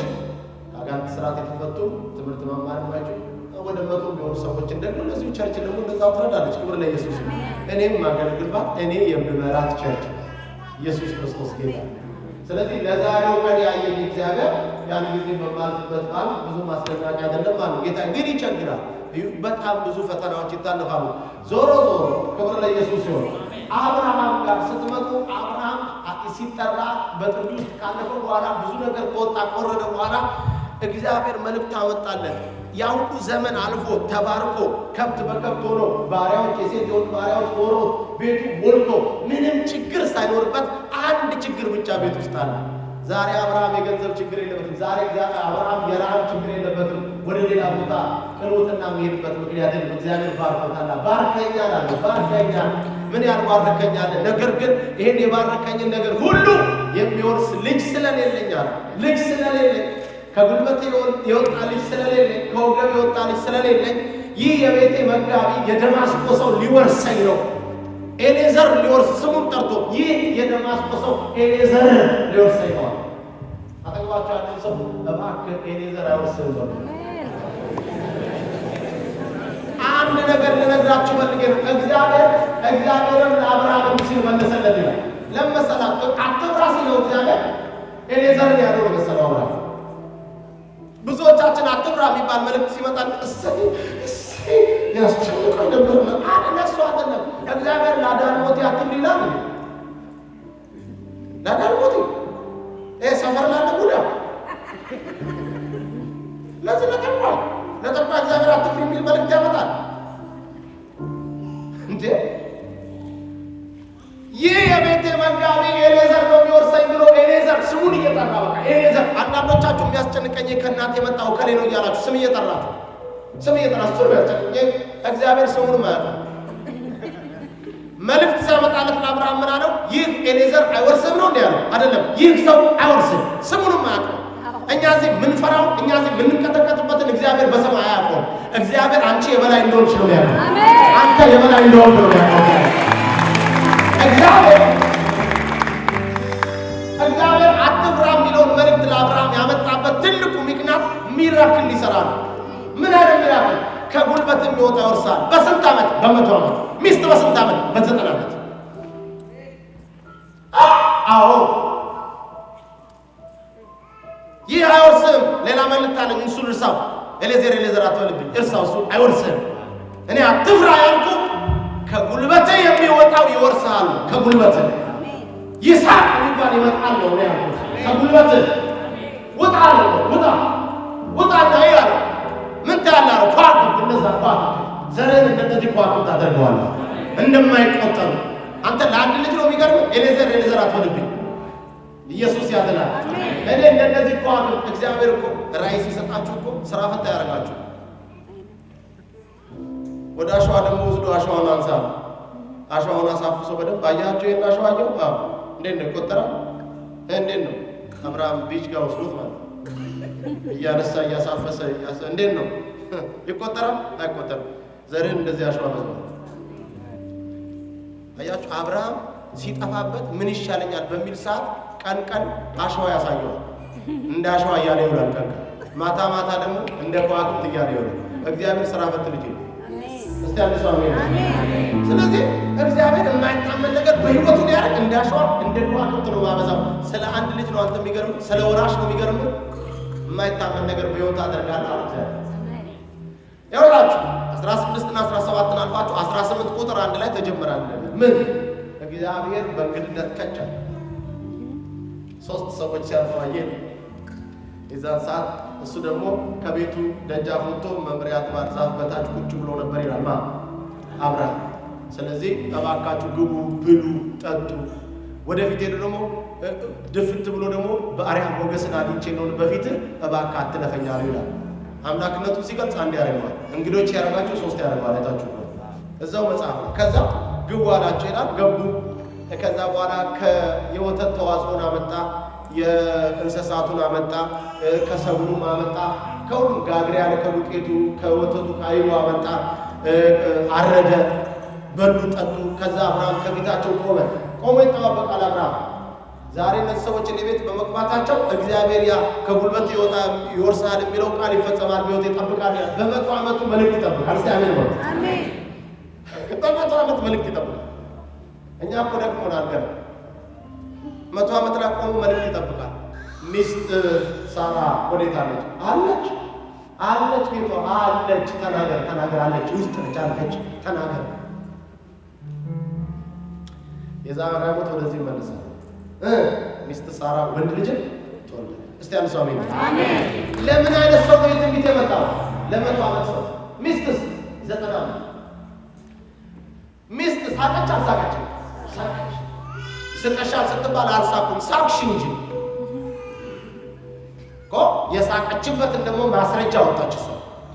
[SPEAKER 1] ከአጋንንት ስርዓት የተፈቱ ትምህርት መማር የማይችሉ ወደ 100 የሚሆኑ ሰዎችን ደግሞ እነዚሁ ቸርች ደግሞ እንደዛው ትረዳለች። ክብር ለኢየሱስ። እኔም ማገልግልባት እኔ የምመራት ቸርች ኢየሱስ ክርስቶስ ጌታ። ስለዚህ ለዛሬው ቀን ያየኝ እግዚአብሔር ያን ጊዜ በማልፍበት ቃል ብዙ ማስደናቂ አይደለም ማለት ጌታ ግን ይቸግራል። በጣም ብዙ ፈተናዎች ይታለፋሉ። ዞሮ ክብር ለኢየሱስ ይሁን። አብርሃም ጋር ስትመጡ አብርሃም ሲጠራ በጥሪ ውስጥ ካለፈ በኋላ ብዙ ነገር ከወጣ ከወረደ በኋላ እግዚአብሔር መልእክት አወጣለት። ያውቁ ዘመን አልፎ ተባርኮ ከብት በከብት ሆኖ ባሪያዎች የሴት የወንድ ባሪያዎች ሆኖ ቤቱ ሞልቶ ምንም ችግር ሳይኖርበት አንድ ችግር ብቻ ቤት ውስጥ አለ። ዛሬ አብርሃም የገንዘብ ችግር የለበትም። ዛሬ አብርሃም የረሃብ ችግር የለበትም። ወደ ሌላ ቦታ ቅሎትና የሚሄድበት ምክንያት የለም። እግዚአብሔር ባርኮታል። ባርከኛል አለ። ባርከኛል ምን ያልባርከኛል? ነገር ግን ይሄን የባረከኝን ነገር ሁሉ የሚወርስ ልጅ ስለሌለኝ አለ። ልጅ ስለሌለኝ ከጉልበቴ የወጣ ልጅ ስለሌለኝ ከወገብ የወጣ ልጅ ስለሌለኝ ይህ የቤቴ መጋቢ የደማስቆ ሰው ሊወርሰኝ ነው። ኤሌዘር ሊወርስ ስሙን ጠርቶ ይህ የደማስቆ ሰው ኤሌዘር ሊወርሰኝ ነው። አጠገባቸው ያለው ሰው እባክህ ኤሌዘር አይወርስም ነው። አንድ ነገር ልነግራችሁ ፈልጌ ነው። እግዚአብሔርን ለአብርሃም ሲል መለሰለት ይላል። ለመሰላችሁ አትፍራ ሲለው እግዚአብሔር ኤሌዘርን ያለው መሰለው አብርሃም። ብዙዎቻችን አትፍራ የሚባል መልእክት ሲመጣ እሰይ ያስጨንቀኝ ነበር ነው አነሱ አይደለም። እግዚአብሔር ለዳልሞት አትፍሪ ይላል። ለዳልሞት ሰፈር ላለ ጉዳ ለዚህ ለጠቋ እግዚአብሔር አትፍሪ የሚል መልእክት ያመጣል እንዴ! ይህ የቤቴ መጋቢ ኤሌዘር ነው የሚወርሰኝ ብሎ ኤሌዘር ስሙን እየጠራ በቃ ኤሌዘር። አንዳንዶቻችሁ የሚያስጨንቀኝ ከእናንተ የመጣው ከሌ ነው እያላችሁ ስም እየጠራችሁ እሱ ያስጨንቀኝ። እግዚአብሔር ስሙን ማለት መልእክት ሲያመጣለት ለአብርሃም ምን አለው? ይህ ኤሌዘር አይወርስም ነው እንዴ ያለው? አይደለም፣ ይህ ሰው አይወርስም ስሙንም ማለት ነው። እኛ እዚህ ምንፈራው እኛ እዚህ ምንቀጠቀጥበትን እግዚአብሔር በሰማይ አያውቀውም። እግዚአብሔር አንቺ የበላይ እንደሆንሽ ነው ያለው። አንተ የበላይ እንደሆንሽ ነው ያለው። እግዚአብሔር አትፍራ የሚለውን መልእክት ለአብርሃም ያመጣበት ትልቁ ምክንያት ሚራክል ሊሰራ ነው። ምን አይነት ሚራክል? ከጉልበት የሚወጣ ይወርሳል። በስንት ዓመት? በ100 ዓመት። ሚስት በስንት ዓመት? በ90 ዓመት። አዎ ይህ አይወርስም። ሌላ መልእክት አለኝ። እሱን እርሳው። ኤሌዘር አትበልብኝ፣ እርሳው። እሱን አይወርስም። እኔ አትፍራ ያልኩ ከጉልበቴ የሚወጣው ይወርሳል። ከጉልበቴ ይስሐቅ የሚባል ይመጣል ነው ያልኩት። ከጉልበቴ ውጣ ነው ውጣና ይላል። ምን ታያለህ? ኳኩት እነዛ ኳኩት ዘርን እንደዚህ ኳኩት ታደርገዋለህ። እንደማይቆጠሩ አንተ ለአንድ ልጅ ነው የሚገርም ኤሌዘር አትሆንብኝ። ኢየሱስ ያድናል። እኔ እንደነዚህ እኮ እግዚአብሔር እኮ ራእይ ሲሰጣችሁ እኮ ስራ ፈታ ያደርጋችሁ። ወደ አሸዋ ደግሞ ወስዶ አሸዋውን አንሳ፣ አሸዋውን አሳፍሶ በደንብ አያችሁ። ይሄን አሸዋየው እንዴት ነው ይቆጠራል? እንዴት ነው አብርሃም ቢች ጋር ወስዶት ማለት እያነሳ እያሳፈሰ እንዴት ነው ይቆጠራል? አይቆጠርም። ዘርህን እንደዚህ አሸዋ ነው። አያችሁ አብርሃም ሲጠፋበት ምን ይሻለኛል በሚል ሰዓት ቀን ቀን አሸዋ ያሳየዋል። እንደ አሸዋ እያለ ይውላል። ቀን ማታ ማታ ደግሞ እንደ ከዋክብት እያለ ይውላል። እግዚአብሔር ስራ ፈት ልጅ ነው። እስቲ አንድ ሰው አሜን። ስለዚህ እግዚአብሔር የማይታመን ነገር በህይወቱ ያደርግ እንደ አሸዋ እንደ ከዋክብት ነው ማበዛው። ስለ አንድ ልጅ ነው አንተ የሚገርም፣ ስለ ወራሽ ነው የሚገርም። የማይታመን ነገር በህይወት አደርጋለሁ አለ እግዚአብሔር። ያውላችሁ 16 እና 17 አልፋችሁ 18 ቁጥር 1 ላይ ተጀምራል። ምን እግዚአብሔር በእንግድነት ከቻለ 3 ሰዎች ሲያልፉ አየን። የዛን ሰዓት እሱ ደግሞ ከቤቱ ደጃፍ ወጥቶ መምሪያ አድባር ዛፍ በታች ቁጭ ብሎ ነበር ይላል አብርሃም። ስለዚህ እባካችሁ ግቡ፣ ብሉ፣ ጠጡ። ወደፊት ሄዶ ደግሞ ድፍት ብሎ ደግሞ በአርያም ሞገስን አግኝቼ ነው በፊት እባክህ አትለፈኝ አለው ይላል። አምላክነቱ ሲገልጽ አንድ ያደርገዋል። እንግዶች ያደርጋቸው 3 ያደርገዋል። አይታችሁ እዛው መጽሐፍ ነው። ከዛ ግቡ አላቸው ይላል። ገቡ። ከዛ በኋላ የወተት ተዋጽኦን አመጣ፣ የእንስሳቱን አመጣ፣ ከሰብሉም አመጣ፣ ከሁሉም ጋግር ያለ ከዱቄቱ ከወተቱ ከአይቡ አመጣ፣ አረደ፣ በሉ፣ ጠጡ። ከዛ አብርሃም ከፊታቸው ቆሞ ይጠባበቃል። አብርሃም ዛሬ እነዚህ ሰዎች እኔ ቤት በመግባታቸው እግዚአብሔር ያ ከጉልበት ይወርሳል የሚለው ቃል ይፈጸማል፣ በሕይወት ይጠብቃል። በ100 ዓመቱ መልእክት ይጠብቃል። እስቲ አሜን በሉ። በ100 ዓመት መልእክት ይጠብቃል። እኛ እኮ ደክሞናል። ገና 100 ዓመት ላይ ቆሞ መልእክት ይጠብቃል። ሚስት ሳራ ወዴት አለች? አለች ቤቷ አለች። ተናገር አለች። ውስጥ ነች አለች። ተናገር። የዛሬ ዓመት ወደዚህ ይመለሳል። ሚስት ሳራ ወንድ ልጅ ትወልድ። እስቲ አንድ ሰው አሜን። ለምን አይነት ሰው ነው ትንቢት የመጣው? ለ100 ዓመት ሰው። ሚስትስ 90 ዓመት። ሚስት ሳቀች አልሳቀችም? ሳቀች። ስቀሻል ስትባል አልሳኩም ሳቅሽ እንጂ እኮ የሳቀችበትን ደግሞ ማስረጃ አወጣች። እሷ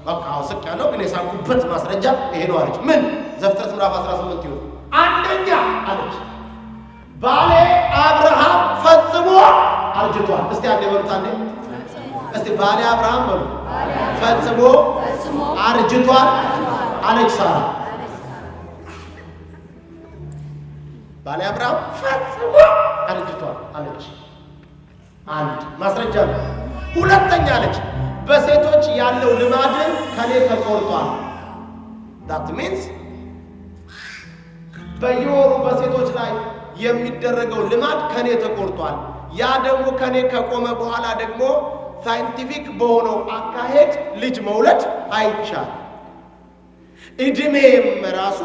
[SPEAKER 1] በቃ ስቅ ያለው ግን የሳቁበት ማስረጃ ይሄ ነው አለች። ምን? ዘፍጥረት ምዕራፍ 18 ይሁን አንደኛ አለች ባሌ አብርሃም ፈጽሞ አርጅቷል። እስቲ አንዴ በሉት አንዴ። እስቲ ባሌ አብርሃም በሉ ፈጽሞ አርጅቷል አለች ሳራ። ባሌ አብርሃም ፈጽሞ አርጅቷል አለች። አንድ ማስረጃ ነው። ሁለተኛ አለች በሴቶች ያለው ልማድ ከኔ ተቆርጧል። that means በየወሩ በሴቶች ላይ የሚደረገው ልማድ ከኔ ተቆርጧል። ያ ደግሞ ከኔ ከቆመ በኋላ ደግሞ ሳይንቲፊክ በሆነው አካሄድ ልጅ መውለድ አይቻልም። እድሜም ራሱ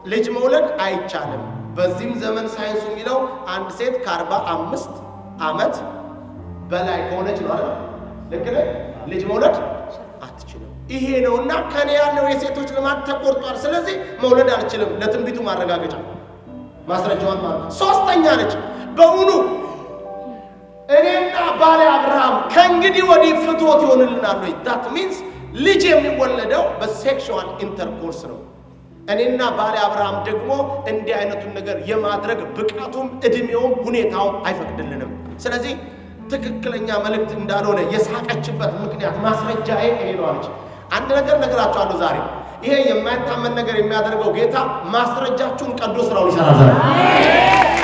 [SPEAKER 1] ልጅ መውለድ አይቻልም። በዚህም ዘመን ሳይንሱ የሚለው አንድ ሴት ከ45 ዓመት በላይ ከሆነች ነው አይደል? ልክ ነህ። ልጅ መውለድ አትችልም። ይሄ ነውና ከኔ ያለው የሴቶች ልማድ ተቆርጧል። ስለዚህ መውለድ አልችልም። ለትንቢቱ ማረጋገጫ ማስረጃዋን ማለት። ሶስተኛ ነች በእውኑ እኔና ባሌ አብርሃም ከእንግዲህ ወዲህ ፍትወት ይሆንልናል ወይ? that means ልጅ የሚወለደው በሴክሹዋል ኢንተርኮርስ ነው። እኔና ባሌ አብርሃም ደግሞ እንዲህ አይነቱን ነገር የማድረግ ብቃቱም እድሜውም ሁኔታውም አይፈቅድልንም። ስለዚህ ትክክለኛ መልእክት እንዳልሆነ የሳቀችበት ምክንያት ማስረጃዬ ይሄ ነው አለች። አንድ ነገር ነገራችኋለሁ ዛሬ ይሄ የማይታመን ነገር የሚያደርገው ጌታ ማስረጃችሁን ቀዶ ስራውን ይሰራል። ዛሬ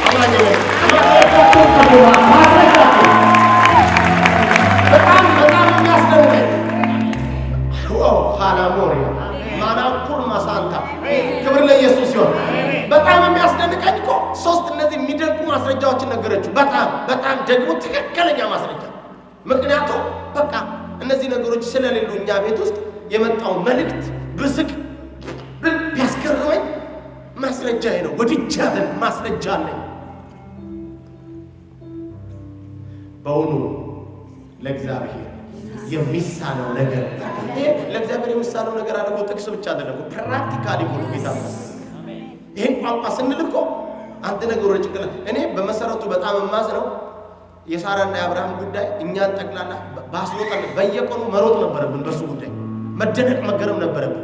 [SPEAKER 1] አማኝ ነው። ማስረጃችሁን ቀዶ ማስረጃችሁን በጣም የሚያስደንቀኝ ሃላሞሪያ ማናኩል ማሳንታ ክብር ለኢየሱስ ይሁን። በጣም የሚያስደንቀኝ እኮ 3 እነዚህ የሚደንቁ ማስረጃዎችን ነገረችው። በጣም ደግሞ ትክክለኛ ማስረጃ። ምክንያቱም በቃ እነዚህ ነገሮች ስለሌሉ እኛ ቤት ውስጥ የመጣው መልእክት ብስቅ ቢያስገርመኝ ማስረጃዬ ነው። ወድጃለሁ፣ ማስረጃ አለኝ። በእውኑ ለእግዚአብሔር የሚሳነው ነገር ለእግዚአብሔር የሚሳነው ነገር አድርጎ ጥቅስ ብቻ አይደለም፣ ፕራክቲካሊ ሁሉ ጌታ ይሄን ቋንቋ ስንል እኮ አንተ ነገሮች ጭንቅላት እኔ በመሰረቱ በጣም የማዝነው የሳራና የአብርሃም ጉዳይ እኛን ጠቅላላ ባስሮጠን በየቀኑ መሮጥ ነበረብን። በሱ ጉዳይ መደነቅ መገረም ነበረብን።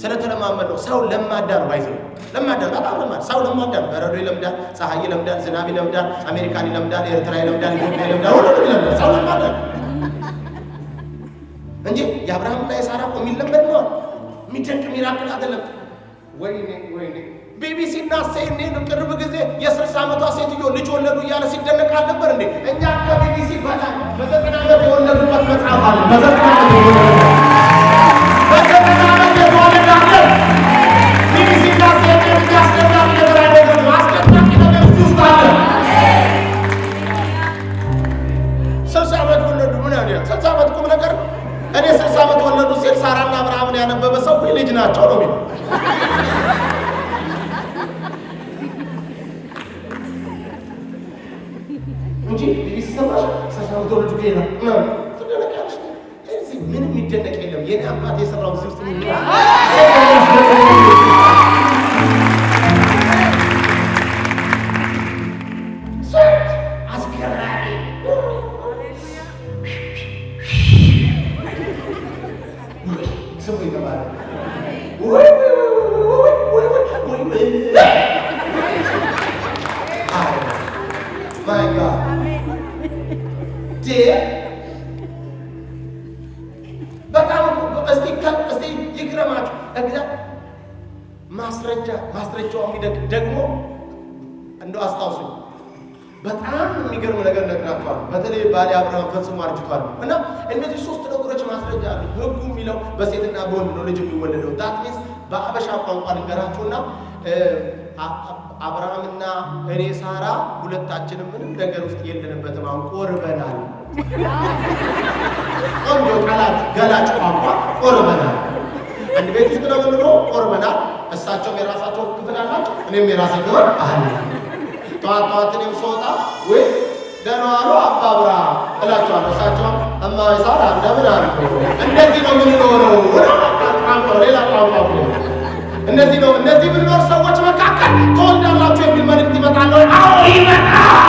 [SPEAKER 1] ስለተለማመድ ነው። ሰው ለማዳ ነው ባይዘው ለማዳ በጣም ለማዳ ሰው ለማዳ ነው። በረዶ ይለምዳል፣ ፀሐይ ይለምዳል፣ ዝናብ ይለምዳል፣ አሜሪካን ይለምዳል፣ ኤርትራ ይለምዳል፣ ኢትዮጵያ ይለምዳል፣ ሁሉ ይለምዳል። ሰው ለማዳ እንጂ የአብርሃምና የሳራ እኮ የሚለመድ ነው። የሚደንቅ ሚራክል አይደለም። ወይኔ ቢቢሲ እና CNN ቅርብ ጊዜ የ60 ዓመቷ ሴትዮ ልጅ ወለዱ እያለ ሲደነቅ አልነበር እንዴ? እኛ ከቢቢሲ በላይ በ90 ዓመት የወለዱበት መጽሐፍ አለ። በ90 ዓመት የተወለደ አለ። ቢቢሲ እና CNN ያስደናቂ ነገር አይደለም። አስደናቂ ነገር እዚህ ውስጥ አለ። 60 ዓመት ወለዱ ምን ያህል 60 ዓመት ቁም ነገር እኔ 60 ዓመት ወለዱ ሲል ሳራና አብርሃምን ያነበበ ሰው ልጅ ናቸው ነው የሚለው እንጂ ቢሰማሽ 60 ዓመት ወለዱ ገና ነው ትደነቃለሽ። እዚህ ምንም የሚደነቅ የለም። የኔ አባት የሰራው እዚህ ውስጥ ምን ማስረጃው የሚደግ ደግሞ እንደው አስታውሱ። በጣም የሚገርም ነገር ነግራችኋል። በተለይ ባለ አብርሃም ፈጽሞ አርጅቷል እና እነዚህ ሶስት ነገሮች ማስረጃ አሉ። ህጉ የሚለው በሴትና በወንድ ነው ልጅ የሚወለደው። ዳት ሚንስ በአበሻ ቋንቋ ልንገራችሁና አብርሃምና እኔ ሳራ ሁለታችንም ምንም ነገር ውስጥ የለንበትም። አሁን ቆርበናል። ቆንጆ ቃላት ገላጭ ቋንቋ ቆርበናል። አንድ ቤት ውስጥ ነው የምንኖረው። ቆርበናል። እሳቸው የራሳቸው ክፍል አላቸው፣ እኔም የራሴ ክፍል አለ። ጠዋት እኔም ስወጣ ወይ ደህና ዋሉ አባ አብርሃም እላቸዋለሁ። እሳቸው እማዬ ሳራ እንደምን አሉ። እንደዚህ ነው የምንኖረው። ቋንቋ ሌላ ቋንቋ እንደዚህ ነው። እነዚህ የምንኖር ሰዎች መካከል ትወልዳላችሁ የሚል መልእክት ይመጣል። አዎ ይመጣል።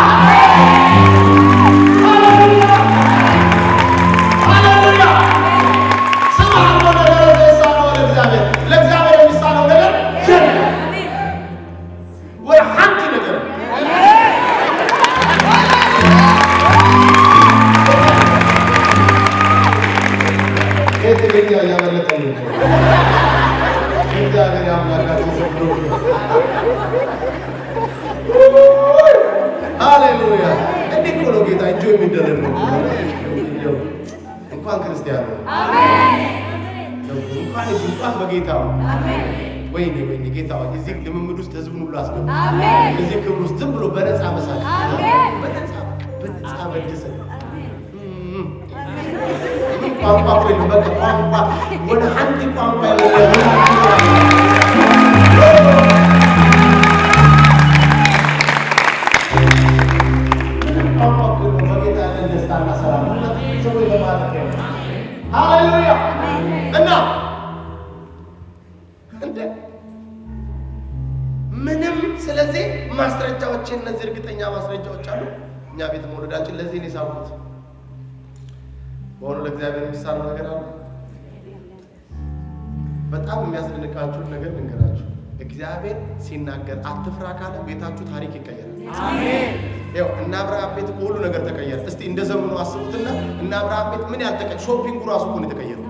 [SPEAKER 1] ሃሌሉያ! እንዲህ እኮ ነው ጌታ እንጆ የሚደረግ ነው። እንኳን ክርስቲያን ነው። እንኳን በጌታ ወይኔ ጌታ እዚህ ልምምድ ውስጥ ህዝቡን ሁሉ አስገቡ። እዚህ ክብር ውስጥ ዝም ብሎ በነፃ መሳቅ በነፃ መደሰት ቋንቋ ነው። በቃ ቋንቋ ወደ አንድ ቋንቋ ሃሌሉያ! እና እንደ ምንም ስለዚህ ማስረጃዎች እነዚህ እርግጠኛ ማስረጃዎች አሉ። እኛ ቤት መውለዳችን ለዚህ ነው የሳቡት። በሆነ ለእግዚአብሔር የሚሳነው ነገር አለ። በጣም የሚያስደንቃችሁን ነገር ልንገራችሁ። እግዚአብሔር ሲናገር አትፍራ ካለ ቤታችሁ ታሪክ ይቀየራል። አሜን። ይኸው እና አብርሃም ቤት ሁሉ ነገር ተቀየረ። እስቲ እንደ ዘመኑ አስቡትና እና አብርሃም ቤት ምን ያልተቀየረ ሾፒንጉ ራሱ እኮ ነው የተቀየረው።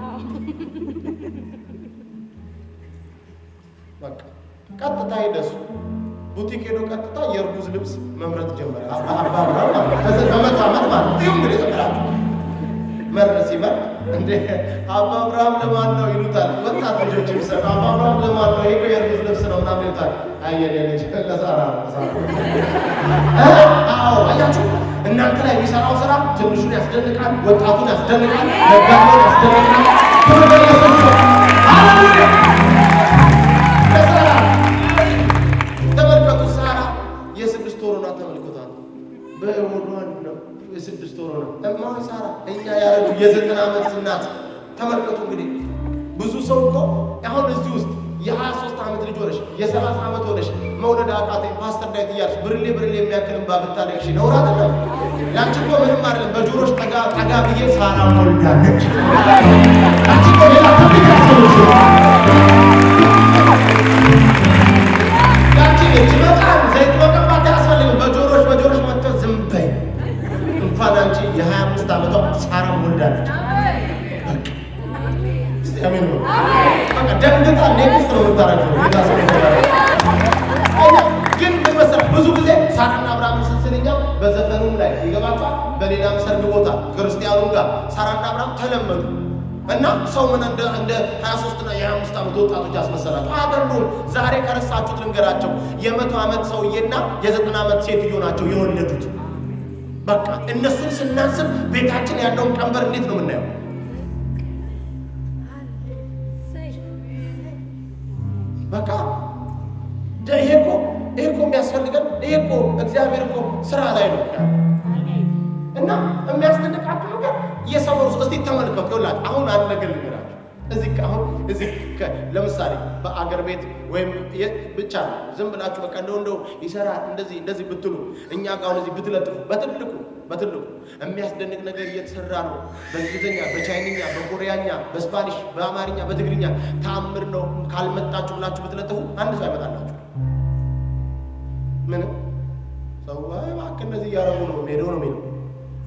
[SPEAKER 1] በቃ ቀጥታ ሄደሱ ቡቲክ ሄዶ ቀጥታ የእርጉዝ ልብስ መምረጥ ጀመረ። አብርሃም በመቶ ዓመት ማለት ነው። እንግዲህ ተቀራችሁ መረስ ይመር እንደ አብርሃም ለማን ነው ይሉታል። ወጣት ልጆች ይሰራ አብርሃም ለማን ነው ይሄ የእርጉዝ ልብስ ነው ምናምን ይሉታል። አየኔ ልጅ ለሳራ አዎ አያችሁ፣ እናንተ ላይ የሚሰራው ስራ ትንሹን ያስደንቃል፣ ወጣቱን ያስደንቃል፣ ነጋዴውን ያስደንቃል። ተመልከቱ፣ ሳራ የ6 ወር ሆና ተመልከቷት። በሆዷን ነው የ6 ወር ሆና እማማ ሳራ እኛ ያረዱ የ90 ዓመት እናት ተመልከቱ። እንግዲህ ብዙ ሰው እኮ አሁን እዚህ ውስጥ የ23 ዓመት ልጅ ሆነሽ የ30 ዓመት ሆነሽ መውለድ አቃተኝ ፓስተር ዳዊት እያልሽ ብርሌ የሚያክል እንባ ብታለቅሽ ነውር አይደለም? ላንቺ እኮ ምንም አይደለም። በጆሮሽ ጠጋ ብዬ ሳራ ወልዳለች። ላንቺ እኮ ሌላ ታሪክ ያሰብሽ ላንቺ ልጅ በጣም ዘይት መቀባት ያስፈልግ። በጆሮሽ መጥቶ ዝም በይ። እንኳን አንቺ የ25 ዓመቷ ሳራ ወልዳለች። አሜን ነው። በቃ ደንግጣ ኔክስት ነው የምታረገው። ግን ብዙ ጊዜ ሳራና አብርሃም ስንስልኛ በዘፈኑም ላይ ይገባቸዋል። በሌላም ሰርግ ቦታ ክርስቲያኑም ጋር ሳራና አብርሃም ተለመዱ እና ሰው ምን እንደ 23 እና የ25 ዓመት ወጣቶች ያስመሰላቸው አይደሉም። ዛሬ ከረሳችሁት ልንገራቸው። የ100 ዓመት ሰውዬና የ90 ዓመት ሴትዮ ናቸው የወለዱት። በቃ እነሱን ስናስብ ቤታችን ያለውን ቀንበር እንዴት ነው የምናየው? በቃ ይሄ እኮ የሚያስፈልገን ይሄ እኮ እግዚአብሔር እኮ ስራ ላይ ነው እና የሚያስደንቃችሁ ነገር የሰፈሩ እስቲ ተመልከቱ። ይኸውላችሁ አሁን አንድ ነገር ልንገራችሁ። እዚህ ለምሳሌ በአገር ቤት ወይም ብቻ ዝም ብላችሁ በቃ እንደው ይሰራል እንደዚህ ብትሉ እኛ ጋር አሁን እዚህ ብትለጥፉ በትልቁ የሚያስደንቅ ነገር እየተሰራ ነው። በእንግሊዝኛ፣ በቻይንኛ፣ በኮሪያኛ፣ በስፓኒሽ፣ በአማርኛ፣ በትግርኛ ተአምር ነው ካልመጣችሁ ብላችሁ ብትለጥፉ አንድ ሰው አይመጣላችሁ። ምንም ሰው እባክህ እነዚህ እያረጉ ነው ሄደው ነው የሚለው።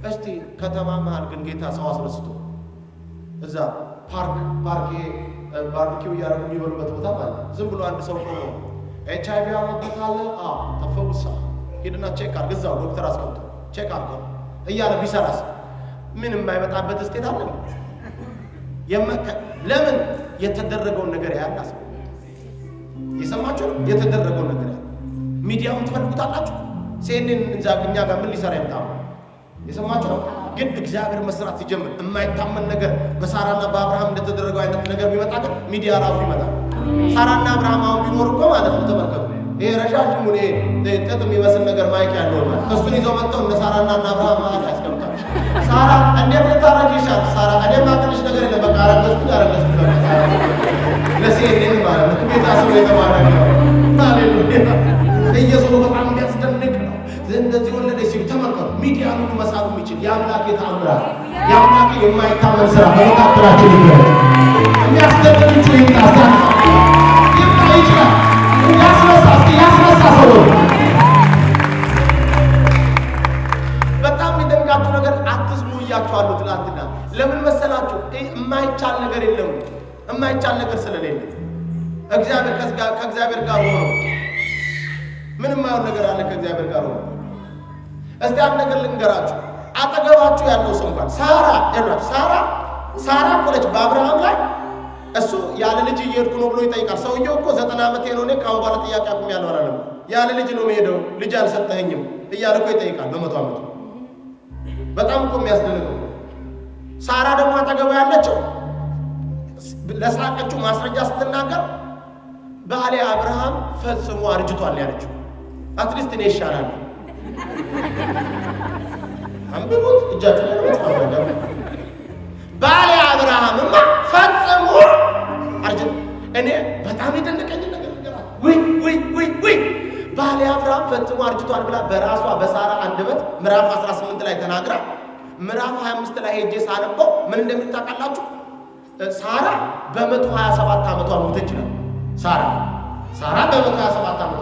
[SPEAKER 1] እስቲ ከተማ መሀል ግን ጌታ ሰው አስነስቶ እዛ ፓርክ ባርቢኪው እያረጉ የሚበሉበት ቦታ ማለት ዝም ብሎ አንድ ሰው ነው HIV ያለበት አለ ተፈውሳ ሄድና ቼክ አድርግ እዛው ዶክተር አስቀምጦ ቼክ አድርገው እያለ ቢሰራስ ምን የማይመጣበት ስቴት አለ? ለምን የተደረገውን ነገር ያላስ የሰማችሁ የተደረገውን ነገር ያለ ሚዲያውን ትፈልጉታላችሁ። CNN እኛ ጋር ምን ሊሰራ ይመጣው የሰማችሁ ግን እግዚአብሔር መስራት ሲጀምር የማይታመን ነገር በሳራና በአብርሃም እንደተደረገው አይነት ነገር ቢመጣ ግን ሚዲያ ራሱ ይመጣል። ሳራና አብርሃም አሁን ቢኖር እኮ ማለት ነው ተመልከቱ። ይሄ ረጃጅሙ ጥጥ የሚመስል ነገር ማይክ ያለው ማለት እሱን ይዘው መጥተው እነ ሳራና አብርሃም ማለት ያስቀምጣል። ሳራ እንዴት ልታረጅ ይሻል? ሳራ እኔ ማጥልሽ ነገር የለም በቃ አረገዝኩ ለሴኔን ማለት ነው። ቤታ ሰው የተባረከ ነው። ሃሌሉያ ኢየሱስ በጣም የሚያስደንቅ ነው። እንደዚህ ወለደ ሲሉ ተመልከቱ። ሚዲያ ሁሉ መሳብ የሚችል የአምላክ ተአምራት የአምላክ የማይታመን ስራ በመካከላችን ይገኛል። የሚያስደንቅ ይታስታል ይችላል ያስነሳ ሰው በጣም የሚደንቃችሁ ነገር አትስሙ እያችኋለሁ። ትናንትና ለምን መሰላችሁ? የማይቻል ነገር የለም። የማይቻል ነገር ስለሌለ እግዚአብሔር ከእግዚአብሔር ጋር ሆኖ ምንም የማይሆን ነገር አለ ከእግዚአብሔር ጋር ሆኖ። እስቲ አንድ ነገር ልንገራችሁ። አጠገባችሁ ያለው ሰው እንኳን ሳራ እኮ ነች በአብርሃም ላይ እሱ ያለ ልጅ እየሄድኩ ነው ብሎ ይጠይቃል። ሰውየው እኮ 90 ዓመት ነው። እኔ ካሁን በኋላ ጥያቄ አቁሜያለሁ አላለም። ያለ ልጅ ነው የምሄደው ልጅ አልሰጠኸኝም እያለ እኮ ይጠይቃል በ100 ዓመቱ። በጣም እኮ የሚያስደንቀው። ሳራ ደግሞ አጠገቡ ያለችው ለሳቀችው ማስረጃ ስትናገር ባሌ አብርሃም ፈጽሞ አርጅቷል ያለችው። አትሊስት እኔ ይሻላል አንብቡት እጃችሁ ነው። ባሌ አብርሃምማ ፈጽሞ አርጅ እኔ በጣም የደነቀኝ ነገር ወይ ባሌ አብርሃም ፈጽሞ አርጅቷል ብላ በራሷ በሳራ አንደበት ምዕራፍ 18 ላይ ተናግራ ምዕራፍ 25 ላይ ሄጄ ሳነበው ምን እንደምታውቃላችሁ? ሳራ በ127 ዓመቷ ሞተች ነው። ሳራ በ127 ዓመቷ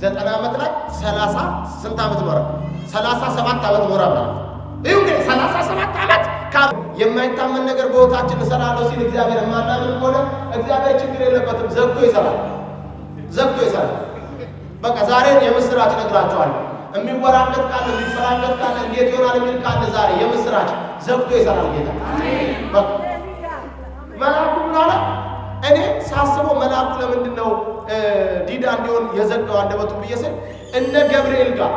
[SPEAKER 1] 90 ዓመት ላይ 30 ስንት ዓመት ኖረ? 37 ዓመት ኖራ ማለት ነው። ይሁን ግን 37 ዓመት የማይታመን ነገር በሕይወታችን እሰራለሁ ሲል እግዚአብሔር የማናምን ከሆነ እግዚአብሔር ችግር የለበትም፣ ዘግቶ ይሰራል። በቃ ዛሬ የምስራች እነግራችኋለሁ። የሚወራለት ካለ የሚፈራለት ካለ እንዴት ይሆናል የሚል ካለ ዛሬ የምስራች ዘግቶ ይሰራል ጌታ። በቃ መልአኩ ምን አለ? እኔ ሳስበው መልአኩ ለምንድን ነው ዲዳ እንዲሆን የዘጋው አንደበቱ ብዬ ስል እነ ገብርኤል ጋር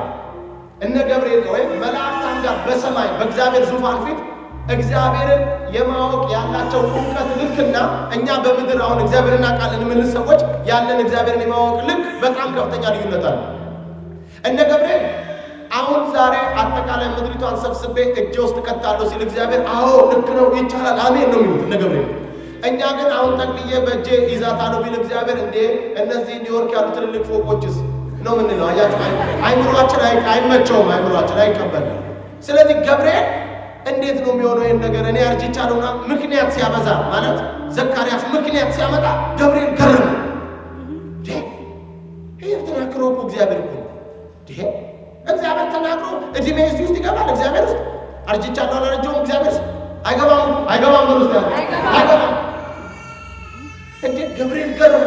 [SPEAKER 1] ወይም መላእክታን ጋር በሰማይ በእግዚአብሔር ዙፋን ፊት እግዚአብሔርን የማወቅ ያላቸው እውቀት ልክና እኛ በምድር አሁን እግዚአብሔርን እናውቃለን የምንል ሰዎች ያለን እግዚአብሔርን የማወቅ ልክ በጣም ከፍተኛ ልዩነት አለ። እነ ገብርኤል አሁን ዛሬ አጠቃላይ ምድሪቷን ሰብስቤ እጄ ውስጥ ከተታለሁ ሲል እግዚአብሔር አዎ ልክ ነው ይቻላል አሜን ነው የሚሉት እነ ገብርኤል። እኛ ግን አሁን ጠቅልዬ በእጄ ይዛታለሁ ቢል እግዚአብሔር እንዴ እነዚህ ኒውዮርክ ያሉ ትልልቅ ፎቆችስ ነው ምንለው? አያችሁ፣ አይምሮአችን አይመቸውም፣ አይምሮአችን አይቀበልም። ስለዚህ ገብርኤል እንዴት ነው የሚሆነው ይሄን ነገር እኔ አርጅቻለሁና ምክንያት ሲያበዛ ማለት ዘካርያስ ምክንያት ሲያመጣ ገብርኤል ገረመ። ይሄ ተናግሮ እኮ እግዚአብሔር እኮ እግዚአብሔር ተናግሮ እድሜ እዚህ ውስጥ ይገባል። እግዚአብሔር ውስጥ አርጅቻለሁ አላረጀውም እግዚአብሔር ውስጥ አይገባም ብሎ ውስጥ አይገባም። እንዴ ገብርኤል ገረመ።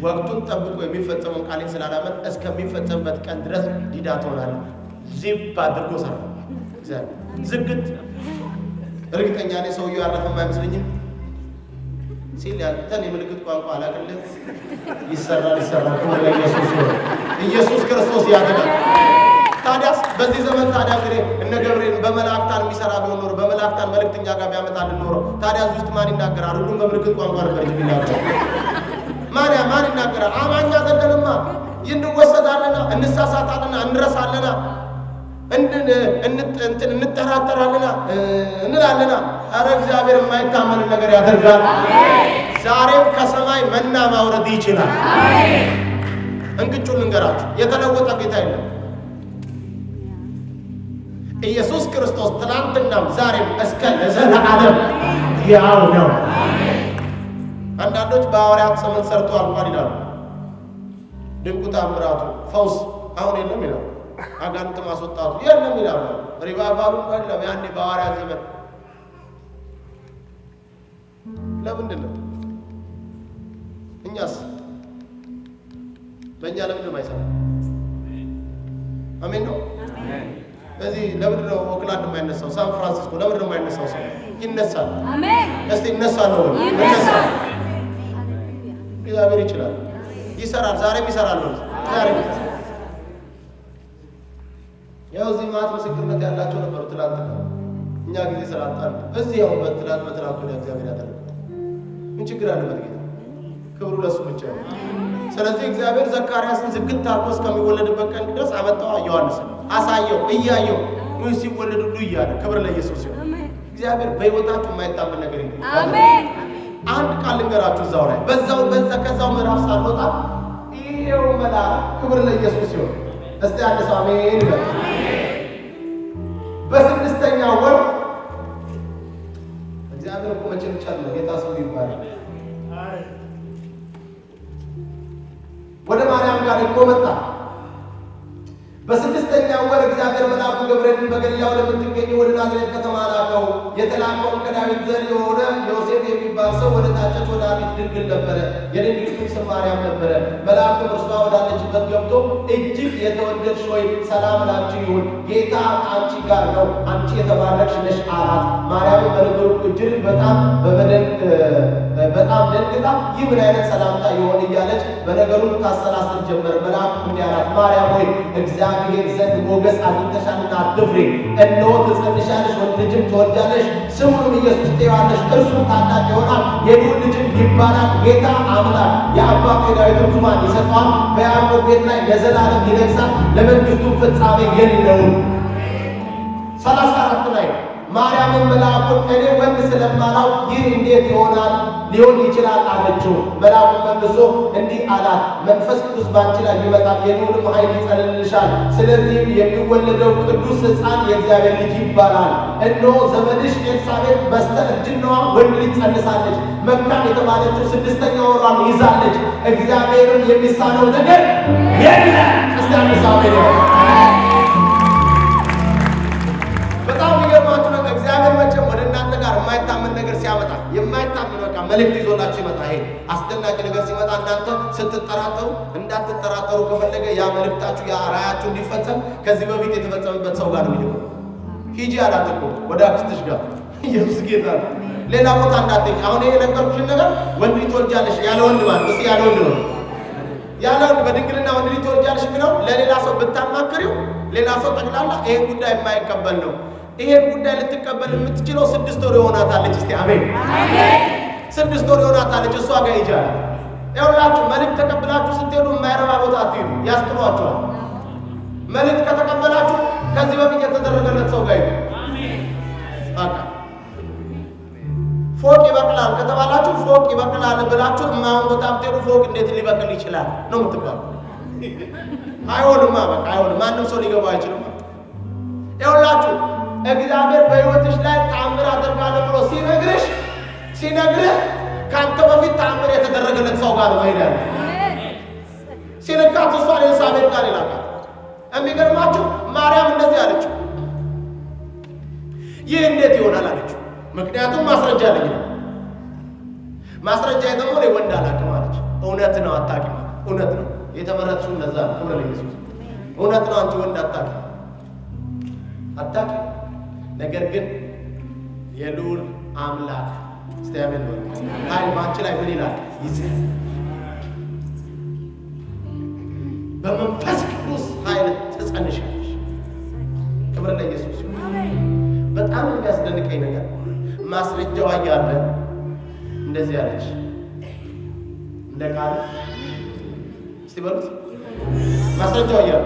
[SPEAKER 1] ወቅቱን ጠብቆ የሚፈጸመውን ቃሌን ስላላመን እስከሚፈጸምበት ቀን ድረስ ዲዳ ትሆናለህ። ዚብ አድርጎ ሰራ እግዚአብሔር ዝግት። እርግጠኛ ነኝ ሰውየው ያረፈም አይመስለኝም ሲል ያንተን የምልክት ቋንቋ አላቅልህ ይሰራል። ኢየሱስ ክርስቶስ ያድናል። ታዲያስ በዚህ ዘመን ታዲያ እንግዲህ እነ ገብርኤል በመላእክታን የሚሰራ ቢሆን ኖሮ በመላእክታን መልእክተኛ ጋር ቢያመጣልን ኖሮ ታዲያ እዚህ ውስጥ ማን ይናገራል? ሁሉም በምልክት ቋንቋ ነበር የሚናገረው። ማን ይናገራል? አማኛ አይደለንማ። እንወሰዳለና፣ እንሳሳታለና፣ እንረሳለና፣ እንጠራጠራለና፣ እንላለና። ኧረ እግዚአብሔር የማይታመን ነገር ያደርጋል። ዛሬም ከሰማይ መና ማውረድ ይችላል። እንቅጩን ልንገራችሁ፣ የተለወጠ ጌታ የለም። ኢየሱስ ክርስቶስ ትናንትናም ዛሬም እስከ ለዘላለም ያው ነው። አንዳንዶች በሐዋርያት ዘመን ሰርቶ አልቋል ይላሉ። ድንቁ ታምራቱ ፈውስ አሁን የለም ይላሉ። አጋንንት ማስወጣቱ የለም ይላሉ። ሪቫይቫሉ የለም ያኔ በሐዋርያት ዘመን። ለምንድን ነው እኛስ በእኛ ለምንድን ነው አይሰራም? አሜን ነው። በዚህ ለምንድን ነው ኦክላንድ የማይነሳው? ሳን ፍራንሲስኮ ለምንድን ነው የማይነሳው? ሰው ይነሳል። አሜን። እስቲ ይነሳል ነው ይነሳል። እግዚአብሔር ይችላል፣ ይሰራል። ዛሬም ይሰራል ነው ዛሬም። ያው እዚህ ማት ምስክርነት ያላቸው ነበሩ ትላንት ነው። እኛ ጊዜ ስላጣን እዚህ ያው በትላንት ወደ እግዚአብሔር ያደረገ ምን ችግር አለበት? ጌታ ክብሩ ለሱ ብቻ ነው። ስለዚህ እግዚአብሔር ዘካርያስን ዝግት አድርጎ እስከሚወለድበት ቀን ድረስ አመጣው። ዮሐንስን አሳየው፣ እያየው ምን ሲወለድ ሁሉ እያለ ክብር ለኢየሱስ ይሁን። እግዚአብሔር በሕይወታችሁ የማይታመን ነገር የለም። አሜን። አንድ ቃል ልንገራችሁ እዛው ላይ ከዛው ምዕራፍ ሳልወጣ ይሄው መልአክ ክብር ለኢየሱስ ይሁን። እስቲ አንድ ሰው አሜን ይበል። በስድስተኛው ወር እግዚአብሔር እኮ መቼም ቻለ ጌታ ሰው ይባላል። ወደ ማርያም ጋር ደግሞ መጣ። በስድስተኛው ወር እግዚአብሔር መልአኩ ገብርኤልን በገሊላ ወደምትገኝ ወደ ናዝሬት ከተማ ላከው። የተላከውን ከዳዊት ዘር የሆነ ዮሴፍ የሚባል ሰው ወደ ታጨች ወደ አንዲት ድንግል ነበረ። የድንግሊቱም ስም ማርያም ነበረ። መልአኩም እርሷ ወዳለችበት ገብቶ እጅግ የተወደድሽ ሆይ ሰላም ላንቺ ይሁን፣ ጌታ ከአንቺ ጋር ነው፣ አንቺ የተባረክሽ ነሽ አላት። ማርያም በነገሩ እጅግ በጣም ደንግጣ ይህ ምን አይነት ሰላምታ ይሆን እያለች በነገሩ ታሰላስል ጀመር። መልአኩ እንዲህ አላት፣ ማርያም ሆይ እግዚአብሔር ዘንድ ሞገስ አግኝተሻልና አትፍሪ። እነሆ ትጸንሻለሽ፣ ወንድ ልጅም ትወልጃለሽ፣ ስሙንም ኢየሱስ ትዪዋለሽ። እርሱም ታላቅ ይሆናል፣ የልዑል ልጅም ይባላል። ጌታ አምላክ የአባቱ የዳዊትን ዙፋን ይሰጠዋል፣ በያዕቆብ ቤት ላይ ለዘላለም ይነግሣል፣ ለመንግሥቱም ፍጻሜ የለውም። 34 ላይ ማርያምን መልአኩን እኔ ወንድ ስለማላውቅ ይህ እንዴት ሊሆን ይችላል አለችው። መልአኩ መልሶ እንዲህ አላት፣ መንፈስ ቅዱስ ባንቺ ላይ ይመጣል፣ የልዑልም ኃይል ይጸልልሻል። ስለዚህም የሚወለደው ቅዱስ ሕፃን የእግዚአብሔር ልጅ ይባላል። እነሆ ዘመድሽ ኤልሳቤጥ በስተእርጅናዋ ወንድ ልጅ ጸንሳለች፣ መካን የተባለችው 6ኛ ወሯን ይዛለች። እግዚአብሔርን የሚሳነው ነገር የለም። እስቲ አንሳቤ ነው። በጣም የሚገርማችሁ ነገር እግዚአብሔር መቼም ወደ እናንተ ጋር የማይታመን ነገር ሲያመጣ የማይታመን በቃ መልእክት ይዞላችሁ ይመጣ። ይሄ አስደናቂ ነገር ሲመጣ እናንተ ስትጠራጠሩ እንዳትጠራጠሩ ከፈለገ ያ መልእክታችሁ ያ ራእያችሁ እንዲፈጸም ከዚህ በፊት የተፈጸመበት ሰው ጋር ነው የሚልከው። ሂጂ አላት እኮ ወደ አክስትሽ ጋር። ኢየሱስ ጌታ ነው። ሌላ ቦታ እንዳትሄጂ። አሁን ይሄ የነገርኩሽን ነገር ወንድ ልጅ ትወልጃለሽ ያለ ወንድ ማለት እስቲ ያለ ወንድ ነው ያለ ወንድ በድንግልና ወንድ ልጅ ትወልጃለሽ የሚለው ለሌላ ሰው ብታማክሪው ሌላ ሰው ጠቅላላ ይሄን ጉዳይ የማይቀበል ነው። ይሄን ጉዳይ ልትቀበል የምትችለው 6 ወር ይሆናታለች። እስቲ አሜን አሜን። 6 ወር ይሆናታለች። እሷ ጋር ይጃል። ይኸውላችሁ መልእክት ተቀብላችሁ ስትሄዱ የማይረባ ቦታ አትሄዱ፣ ያስጥሏችኋል። መልእክት ከተቀበላችሁ ከዚህ በፊት የተደረገለት ሰው ጋር ይሄዱ። አሜን። ፎቅ ይበቅላል ከተባላችሁ ፎቅ ይበቅላል ብላችሁ ማን ቦታ ብትሄዱ ፎቅ እንዴት ሊበቅል ይችላል ነው የምትባሉ። አይሆንማ፣ በቃ አይሆንም። ማንም ሰው ሊገባ አይችልም። ይኸውላችሁ እግዚአብሔር በሕይወትሽ ላይ ተአምር አደርጋለሁ ብሎ ሲነግርህ ከአንተ በፊት ተአምር የተደረገለት ሰው ጋር ነው መሄድ ያለ። ሲልካት እሷን ኤልሳቤጥ ጋር ይላካል። የሚገርማችሁ ማርያም እንደዚህ አለችው፣ ይህ እንዴት ይሆናል አለችው። ምክንያቱም ማስረጃ አለኝ። ማስረጃ ደግሞ እኔ ወንድ አላውቅም አለች። እውነት ነው፣ አታውቂም። እውነት ነው፣ የተመረጥሽው ለዛ ነው። ክብር ለኢየሱስ። እውነት ነው፣ አንቺ ወንድ አታውቂም። ነገር ግን የልዑል አምላክ እስቲያምን ነው ኃይል ባንቺ ላይ ምን ይላል? ይዘህ በመንፈስ ቅዱስ ኃይል ትጸንሻለሽ። ክብር ለኢየሱስ። በጣም የሚያስደንቀኝ ነገር ማስረጃው ያለ እንደዚህ ያለች እንደ ቃል እስቲ በሉት ማስረጃው ያለ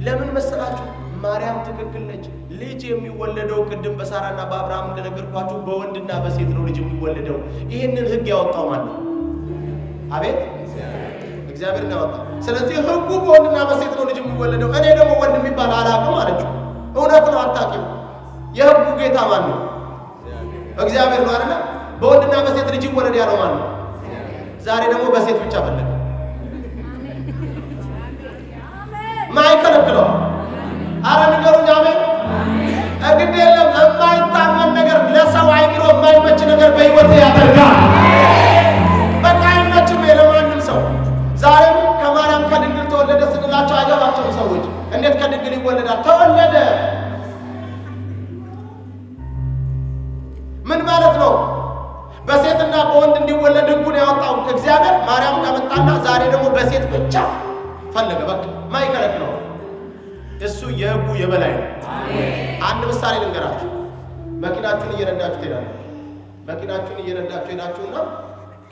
[SPEAKER 1] ለምን መሰላችሁ? ማርያም ትክክል ነች። ልጅ የሚወለደው ቅድም በሳራና በአብርሃም እንደነገርኳችሁ በወንድና በሴት ነው ልጅ የሚወለደው። ይህንን ሕግ ያወጣው ማለት ነው። አቤት እግዚአብሔር ነው ያወጣው። ስለዚህ ሕጉ በወንድና በሴት ነው ልጅ የሚወለደው። እኔ ደግሞ ወንድ የሚባል አላውቅም አለችው። እውነት ነው፣ አታውቂም። የሕጉ ጌታ ማን ነው? እግዚአብሔር ነው አይደል? በወንድና በሴት ልጅ ይወለድ ያለው ማን ነው? ዛሬ ደግሞ በሴት ብቻ ፈለገ። ማይከለክለው አረ ንገሩኝ። አሜን። እንግዲህ የለም የማይታመን ነገር ለሰው አይምሮ የማይመች ነገር በሕይወት ያደርጋል። በቃ አይመችም ለማንም ሰው። ዛሬም ከማርያም ከድንግል ተወለደ ስንላቸው አይገባቸውም ሰዎች። እንዴት ከድንግል ይወለዳል? ተወለደ ምን ማለት ነው? በሴትና በወንድ እንዲወለድ ሕጉን ያወጣው እግዚአብሔር ማርያም ጋር መጣና ዛሬ ደግሞ በሴት ብቻ ፈለገ። በቃ ማይከለክለው እሱ የሕጉ የበላይ ነው። አንድ ምሳሌ ልንገራችሁ። መኪናችሁን እየነዳችሁ ትሄዳላችሁ። መኪናችሁን እየነዳችሁ ሄዳችሁና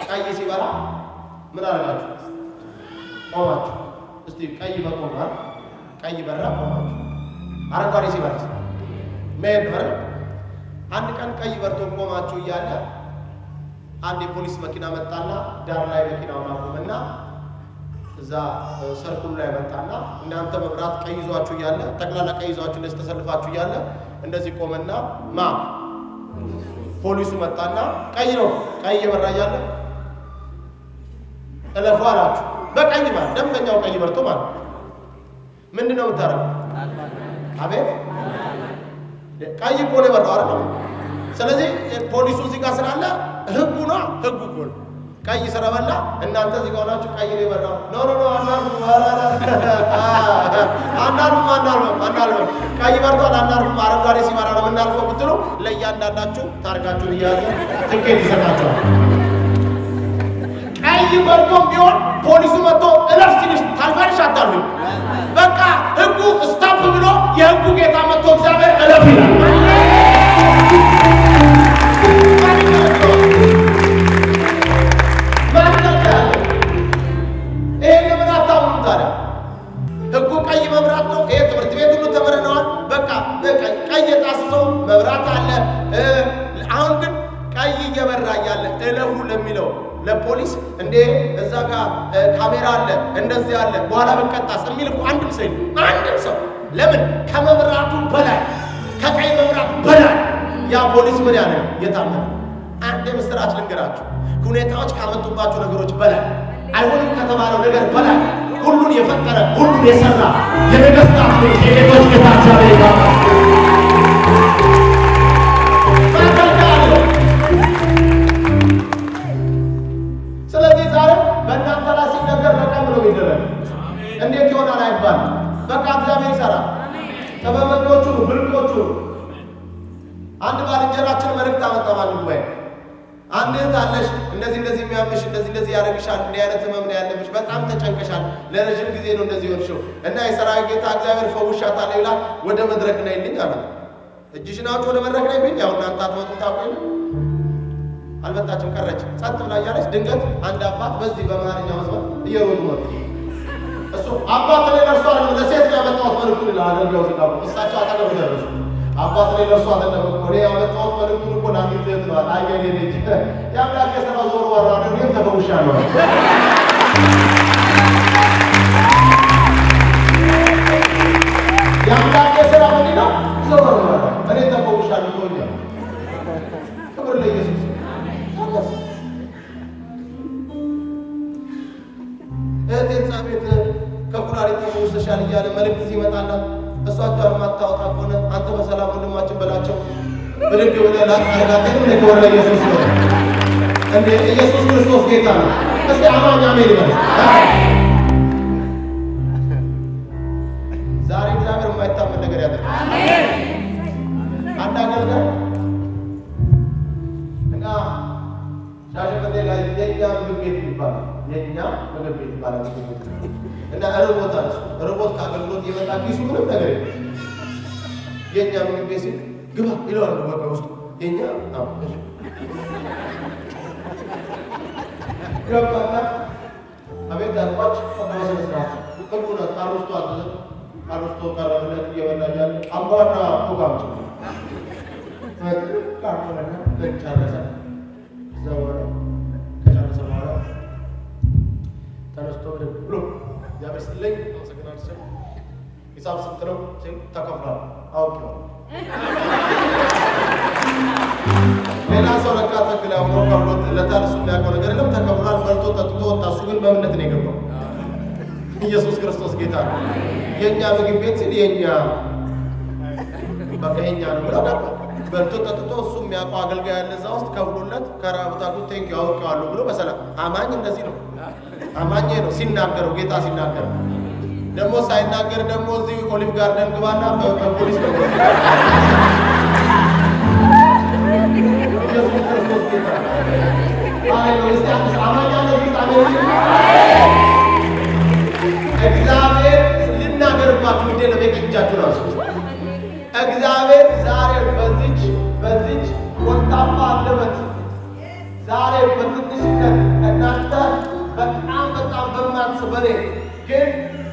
[SPEAKER 1] ቀይ ሲበራ ምን አደረጋችሁ? ቆማችሁ። እስቲ ቀይ በቆማል፣ ቀይ በራ ቆማችሁ። አረንጓዴ ሲበራ መሄድ ነው አይደል? አንድ ቀን ቀይ በርቶ ቆማችሁ እያለ አንድ የፖሊስ መኪና መጣና ዳር ላይ መኪናውን አቆመና እዛ ሰርኩል ላይ መጣና እናንተ መብራት ቀይ ይዟችሁ እያለ ጠቅላላ ቀይ ይዟችሁ እንደዚህ ተሰልፋችሁ እያለ እንደዚህ ቆመና ፖሊሱ መጣና ቀይ ነው፣ ቀይ እየበራ እያለ እለፉ አላችሁ። በቀይ ማለት ደንበኛው ቀይ በርቶ ማለት ምንድን ነው የምታደርገው? አቤት ቀይ እኮ ነው የበራው አይደል? ስለዚህ ፖሊሱ እዚህ ጋር ስላለ ሕጉ ነው፣ ሕጉ እኮ ነው። ቀይ ስለበላ እናንተ እዚህ ጋር ሆናችሁ ቀይ ነው የበራው። ኖ አናልፍም፣ ቀይ በርቷል አናልፍም፣ አረንጓዴ ሲበራ ነው የምናልፈው ብትሉ ለእያንዳንዳችሁ ታርጋችሁን እያያዘ ትኬት ይሰጣችኋል። ቀይ በርቶም ቢሆን ፖሊሱ መጥቶ እለፍ ሲልሽ ታልፋልሽ አታልፊም። በቃ ሕጉ ስታፕ ብሎ የሕጉ ጌታ መጥቶ እግዚአብሔር እለፍ ይላል። ይሄን ለምን አታምኑ ታዲያ? ሕጉ ቀይ መብራት ነው። ይሄ ትምህርት ቤት ሁሉ ተምረነዋል። በቃ ቀይ የጣሰው መብራት አለ። አሁን ግን ቀይ እየበራ እያለ እለፉ ለሚለው ለፖሊስ እንዴ እዛ ጋር ካሜራ አለ እንደዚህ አለ በኋላ በቀጣስ የሚል እኮ አንድም ሰው ለምን ከመብራቱ በላይ ከቀይ መብራት በላይ ያ ፖሊስ ምን ያለ የታመነ አንድ ምስራች ልንገራችሁ። ሁኔታዎች ካመጡባቸው ነገሮች በላይ አይሆንም ከተባለው ነገር በላይ ሁሉን የፈጠረ ሁሉን የሰራ የነገስታት የጌቶች ጌታ እግዚአብሔር ይባርካል። ስለዚህ ዛሬ በእናንተ ላይ ሲነገር በቀን ነው የሚደረግ። እንዴት ይሆናል አይባልም። በቃ እግዚአብሔር ይሰራል። ጥበበኞቹ ብልጦቹ አንድ ባልንጀራችን መልእክት አመጣ። አንድ ጉባኤ አንድ እህት አለሽ እንደዚህ የሚያምሽ እንደዚህ ያደርግሻል፣ እንዲህ አይነት ህመም ነው ያለብሽ፣ በጣም ተጨንቀሻል፣ ለረጅም ጊዜ ነው እንደዚህ ሆንሽው እና የሰራዊት ጌታ እግዚአብሔር ፈውሻታል ይላል። ወደ መድረክ ላይ ልኝ አለ። እጅሽን አውጪ ወደ መድረክ ላይ ብኝ። አሁን እናንተ አትመጡም ታውቁኝ። አልመጣችም ቀረች፣ ጸጥ ብላ እያለች ድንገት አንድ አባት በዚህ በመሃለኛው መስመር እየሮጡ መጡ። እሱ አባት ላይ ደርሷል። ለሴት ነው ያመጣሁት መልእክቱን ይላል። አገልጋዩ ሲጋቡ እሳቸው አጠገቡ ደረሱ። አባት ላይ ለእርሱ አይደለም እኮ እኔ ያመጣሁት መልዕክቱን እኮ ለአንዲት እህት ነው። አየኔ ልጅ የአምላክ የሥራ ዞር ወራ ነው። እኔም ተፈውሻለሁ። የአምላክ የሥራ ምንድን ነው? ዞር ወራ እኔ ተፈውሻለሁ ብሎኛል። ክብር ለኢየሱስ። እህቴን ጻቤት ከኩላሊት ተፈውሰሻል እያለ መልዕክት ሲመጣላት እሷ ጋር ማታወጣ ከሆነ አንተ በሰላም ወንድማችን በላቸው ብድግ ብለህ ላታረጋግጥ ክብር ለኢየሱስ ነው። እንዴ ኢየሱስ ክርስቶስ ጌታ ነው። እስቲ አማኝ አሜን ይበል። ዛሬ እግዚአብሔር የማይታመን ነገር ያደርጋል። አሜን። አንድ አገልጋይ እና ሻሸመኔ ላይ የኛ ምግብ ቤት ይባላል። የኛ ምግብ ቤት ይባላል እና ርቦታል። ርቦት ከአገልግሎት የመጣ ኪሱ ምንም ነገር የለም። የኛ ምግብ ቤት ሲል ግባ ይለዋል። በቃ ውስጡ የኛ ገባና አቤት አልኳች። ፈቃደ ስነስርዓት ቅርቡነት አሮስቶ አዘዘ። አሮስቶ ቀረብለት እየበላኛል አምባና ፕሮግራም ቃርቶለና ጨረሰ። ዘወረ ከጨረሰ በኋላ ተነስቶ ብሎ እግዚአብሔር ይስጥልኝ አመሰግናለሁ። ሂሳብ ስንት ነው ሲል ተከፍሏል። አውቄዋለሁ። ሌላ ሰው ለካ ተክለ ሆኖ ከብሎት ለታል እሱ የሚያውቀው ነገር የለም። ተከፍሏል። በልቶ ጠጥቶ ወጣ። እሱ ግን በእምነት ነው የገባው። ኢየሱስ ክርስቶስ ጌታ ነው። የእኛ ምግብ ቤት ሲል የእኛ በቃ የእኛ ነው ብሎ ገባ። በልቶ ጠጥቶ እሱ የሚያውቀው አገልጋይ ያለ እዛ ውስጥ ከፍሎለት ከራብታቱ ቴንክ ያውቀዋለሁ ብሎ በሰላም አማኝ እንደዚህ ነው። አማኝ ነው ሲናገረው ጌታ ሲናገር ደግሞ ሳይናገር ደግሞ እዚህ ኦሊቭ ጋርደን ግባና በፖሊስ ነው። ኢየሱስ ክርስቶስ ጌታ ሃሌሉያ። አማኝ እግዚአብሔር ልናገርባችሁ እንዴ ለበቀጃችሁ ራሱ እግዚአብሔር ዛሬ በዚች ወጣፋ አንደበት ዛሬ በትንሽነት እናንተ በጣም በማትበሬ ግን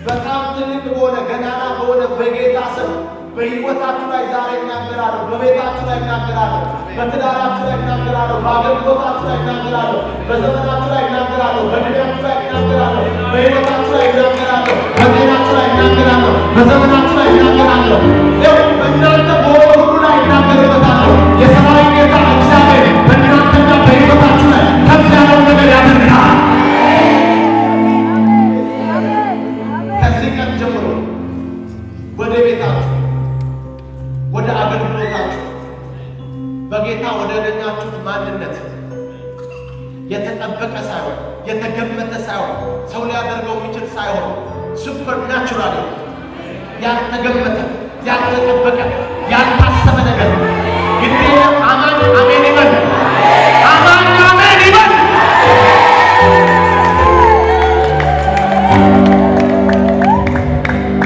[SPEAKER 1] በጣም ትልቅ በሆነ ገናና በሆነ በጌታ ስም በሕይወታችሁ ላይ ዛሬ እናገራለሁ። በቤታችሁ ላይ እናገራለሁ። በትዳራችሁ ላይ እናገራለሁ። በአገልግሎታችሁ ላይ እናገራለሁ። በዘመናችሁ ላይ እናገራለሁ። በእድሜያችሁ ላይ እናገራለሁ። በሕይወታችሁ ላይ እናገራለሁ። በጤናችሁ ላይ እናገራለሁ። በዘመናችሁ ላይ እናገራለሁ። በእናንተ በሆነ ሁሉ ላይ እናገርበታለሁ። የሰማይ ጌታ እግዚአብሔር በእናንተና በሕይወታችሁ ላይ ከፍ ያለውን ነገር ያደርጋል። ከዚህ ቀን ጀምሮ ወደ ቤታችሁ ወደ አገልግሎታችሁ በጌታ ወደ ያገኛችሁት ማንነት የተጠበቀ ሳይሆን የተገመተ ሳይሆን ሰው ሊያደርገው የሚችል ሳይሆን ሱፐርናቹራል ያልተገመተ ያልተጠበቀ ያልታሰበ ነገር እንግዲህ አማን አሜን ይበል። አማን አሜን ይበል።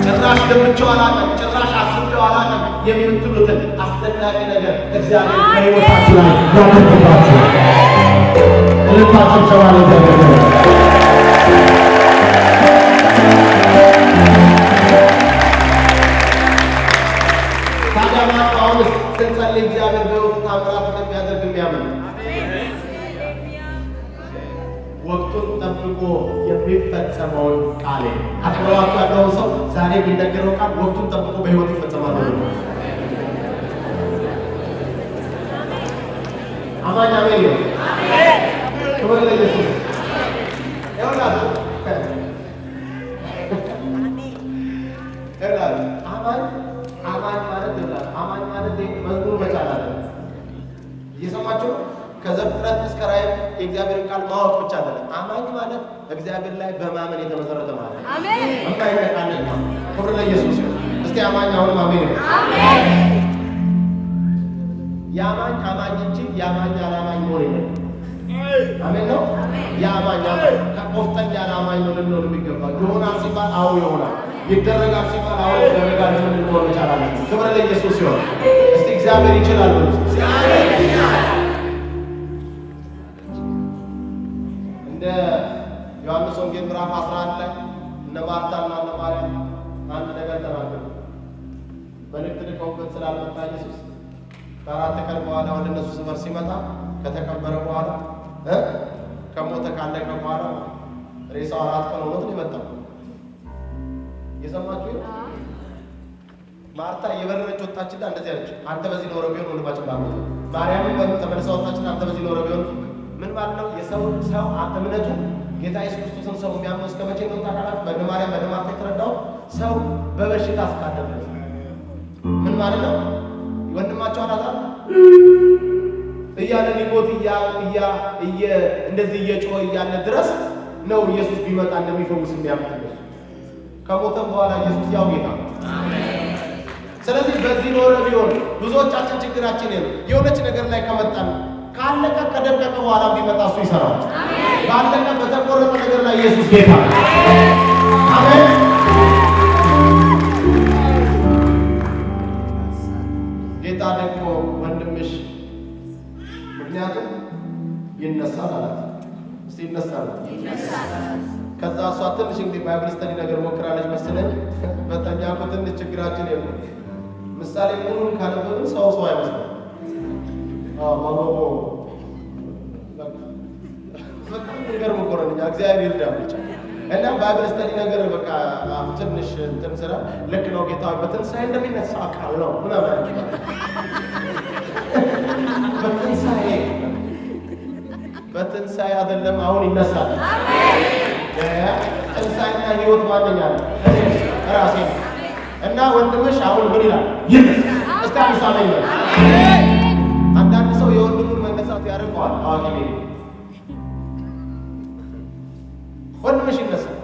[SPEAKER 1] ጭራሽ ገምቼው አላውቅም፣ ጭራሽ አስቤው አላውቅም የምትሉትን አስደናቂ ነገር እግዚአብሔር በሕይወታችሁ ላይ ያደርግባችኋል። ልባችሁ ሰዋል እግዚአብሔር ስንጸልይ እግዚአብሔር በሕይወቱ ታምራት እንደሚያደርግ የሚያምን ወቅቱን ጠብቆ የሚፈጸመውን ቃል አጥሯቱ ያለው ሰው ዛሬ የሚነገረው ቃል ወቅቱን ጠብቆ በሕይወቱ ይፈጸማል። አማኝ አሜን። ክብር ለኢየሱስ። ይኸውላችሁ አማኝ ማለት ይላል። አማኝ ማለት መዝሙር መቻል አለ። እየሰማችሁ ከዘፍጥረት እስከ ራዕይ የእግዚአብሔርን ቃል ማወቅ ብቻ አይደለም። አማኝ ማለት እግዚአብሔር ላይ በማመን የተመሰረተ ማለት ነው። አሜን። አማኝ ክብር ለኢየሱስ። እስቲ አማኝ አሁን አሜን። አሜን። የአማኝ አማኝ እንጂ የአማኝ አላማኝ መሆን የለም። አሜን ነው። የአማኝ ከቆፍጠን ያለ አማኝ ነው ልንሆን የሚገባ። ይሆናል ሲባል አዎ ይሆናል፣ ይደረጋል ሲባል አዎ ይደረጋል። ልንሆን ይቻላል። ክብር ለኢየሱስ ይሁን። እስቲ እግዚአብሔር ይችላል። እግዚአብሔር ይችላል። እንደ ዮሐንስ ወንጌል ምዕራፍ 11 ላይ እነ ማርታና እነ ማርያም አንድ ነገር ተናገሩ። መልእክት ልከውበት ስላልመጣ ኢየሱስ ከአራት ቀን በኋላ ወደ እነሱ ሰፈር ሲመጣ ከተቀበረ በኋላ ከሞተ ካለቀ በኋላ ሬሳው 4 ቀን ሆኖት ነው የመጣው። የሰማችሁ ማርታ የበረረች ወጣችና እንደዚህ አለች፣ አንተ በዚህ ኖረ ቢሆን ወንድማችን ባመጣ። ማርያም ተመልሳ ወጣችና አንተ በዚህ ኖረ ቢሆን ምን ማለት ነው? የሰው እምነቱ ጌታ ኢየሱስ ክርስቶስን ሰው የሚያምነው እስከ መቼ ነው ታውቃላችሁ? በእነ ማርያም በእነ ማርታ የተረዳው ሰው በበሽታ እስካደረ ምን ማለት ነው? ወንድማቸው አላዛር እያለ ሊሞት እንደዚህ እየጮኸ እያለ ድረስ ነው ኢየሱስ ቢመጣ እንደሚፈውስ የሚያምኑት። ከሞተም በኋላ ኢየሱስ ያው ጌታ ነው። ስለዚህ በዚህ ኖረ ቢሆን ብዙዎቻችን ችግራችን የሆነች ነገር ላይ ከመጣን ካለቀ ከደቀቀ በኋላ ቢመጣ እሱ ይሰራል። ባለቀ በተቆረጠ ነገር ላይ ኢየሱስ ጌታ ነው። አሜን። ጌታ ደግሞ ወንድምሽ ምክንያቱም ይነሳል አላት። እስቲ ይነሳል። ከዛ እሷ ትንሽ እንግዲህ ባይብል ስተዲ ነገር ሞክራለች መሰለኝ። በጣም ያው ትንሽ ችግራችን የለም። ምሳሌ ሙሉን ካነበብን ሰው አይመስልም። ማማሞ በጣም ነገር መቆረኛ እግዚአብሔር ይርዳል ብቻ እና ባይብል ስተዲ ነገር በቃ ትንሽ እንትን ስራ ልክ ነው። ጌታ በትንሣኤ እንደሚነሳ ቃል ነው ምናምን በትንሣኤ አይደለም አሁን ይነሳል። ትንሣኤና ሕይወት ማንኛል ራሴ እና ወንድምሽ አሁን ምን ይላል? ይነሳ። እስቲ አንሳለኝ። አንዳንድ ሰው የወንድሙን መነሳት ያደርገዋል። አዋቂ ነው። ወንድምሽ ይነሳል።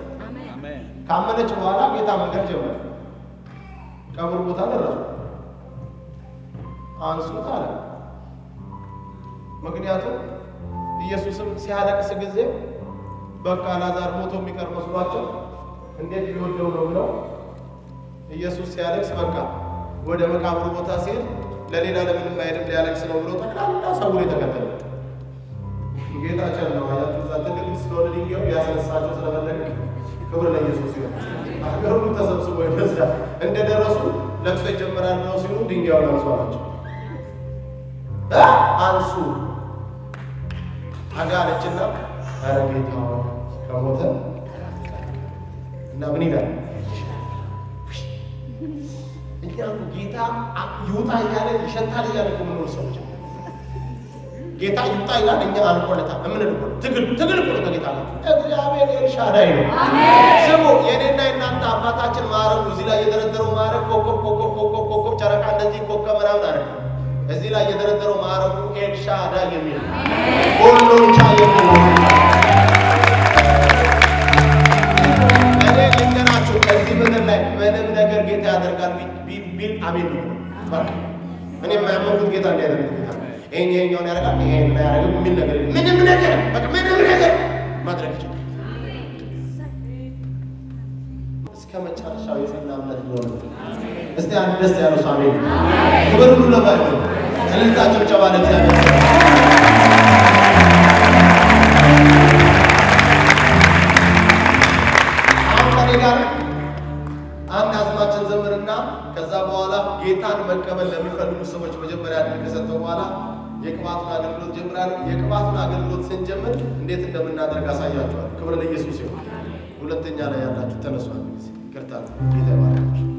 [SPEAKER 1] ካመነች በኋላ ጌታ መንገድ ጀመረ። ቀብር ቦታ ደረሱ። አንሱት አለ። ምክንያቱም ኢየሱስም ሲያለቅስ ጊዜ በቃ አልዓዛር ሞቶ የሚቀር መስሏቸው እንዴት ሊወደው ነው ብለው ኢየሱስ ሲያለቅስ በቃ ወደ መቃብሩ ቦታ ሲሄድ ለሌላ ለምንም አይደለም ሊያለቅስ ነው ብሎ ጠቅላላ ሰው የተከተለ ጌታ ጨለማ ያያችሁ እዛ ትልቅ ስለሆነ ድንጋዩ ያስነሳቸው ስለፈለገ ክብር ለኢየሱስ ይሁን። አገሩ ተሰብስቦ ይፈዛ እንደደረሱ ለቅሶ ይጀምራል ብለው ሲሉ ድንጋዩን አንሱ አላቸው። አንሱ አጋለችና ኧረ ጌታ ከሞተ እና ምን ይላል? እኛም ጌታ ይውጣ እያለ ይሸታል እያለ ከምንኖር ሰዎች ጌታ ይውጣ ይላል። እኛ አልቆለታ እምንልቆ ትግል እኮ ከጌታ ጋር እግዚአብሔር ኤልሻዳይ ነው። ስሙ የኔና የናንተ አባታችን ማረጉ እዚህ ላይ የደረደረው ማረግ ኮከብ ጨረቃ እንደዚህ ኮከብ ምናምን አለ። እዚህ ላይ የደረደረው ማረጉ ኤልሻዳይ የሚል ሁሉን ቻይ የሚል እኔ ልንገራችሁ ከዚህ ምድር ላይ ምንም ነገር ጌታ ያደርጋል ቢል አሜን ነው። በቃ እኔ የማያመንኩት ጌታ እንዲያደርግ ጌታ ይሄኛውን ያደርጋል ይሄን ያደርጋል የሚል ነገር ምንም ነገር በቃ ምንም ነገር ማድረግ ይችላል። እስከ መጨረሻው የጸና እምነት ነው። እስቲ አንድ ደስ ያለው ሰው አሜን። ክብር ሁሉ ለባህር ነው። እልልታቸው ጨባ ለእግዚአብሔር። አሁን ከኔ ጋር አንድ አዝማችን ዘምርና ከዛ በኋላ ጌታን መቀበል ለሚፈልጉ ሰዎች መጀመሪያ ድል ከሰጠው በኋላ የቅባቱን አገልግሎት ጀምራለሁ። የቅባቱን አገልግሎት ስንጀምር እንዴት እንደምናደርግ አሳያችኋለሁ። ክብር ለኢየሱስ ይሁን። ሁለተኛ ላይ ያላችሁ ተነሱ። አንድ ጊዜ ይቅርታ ጌታ ይባርካችሁ።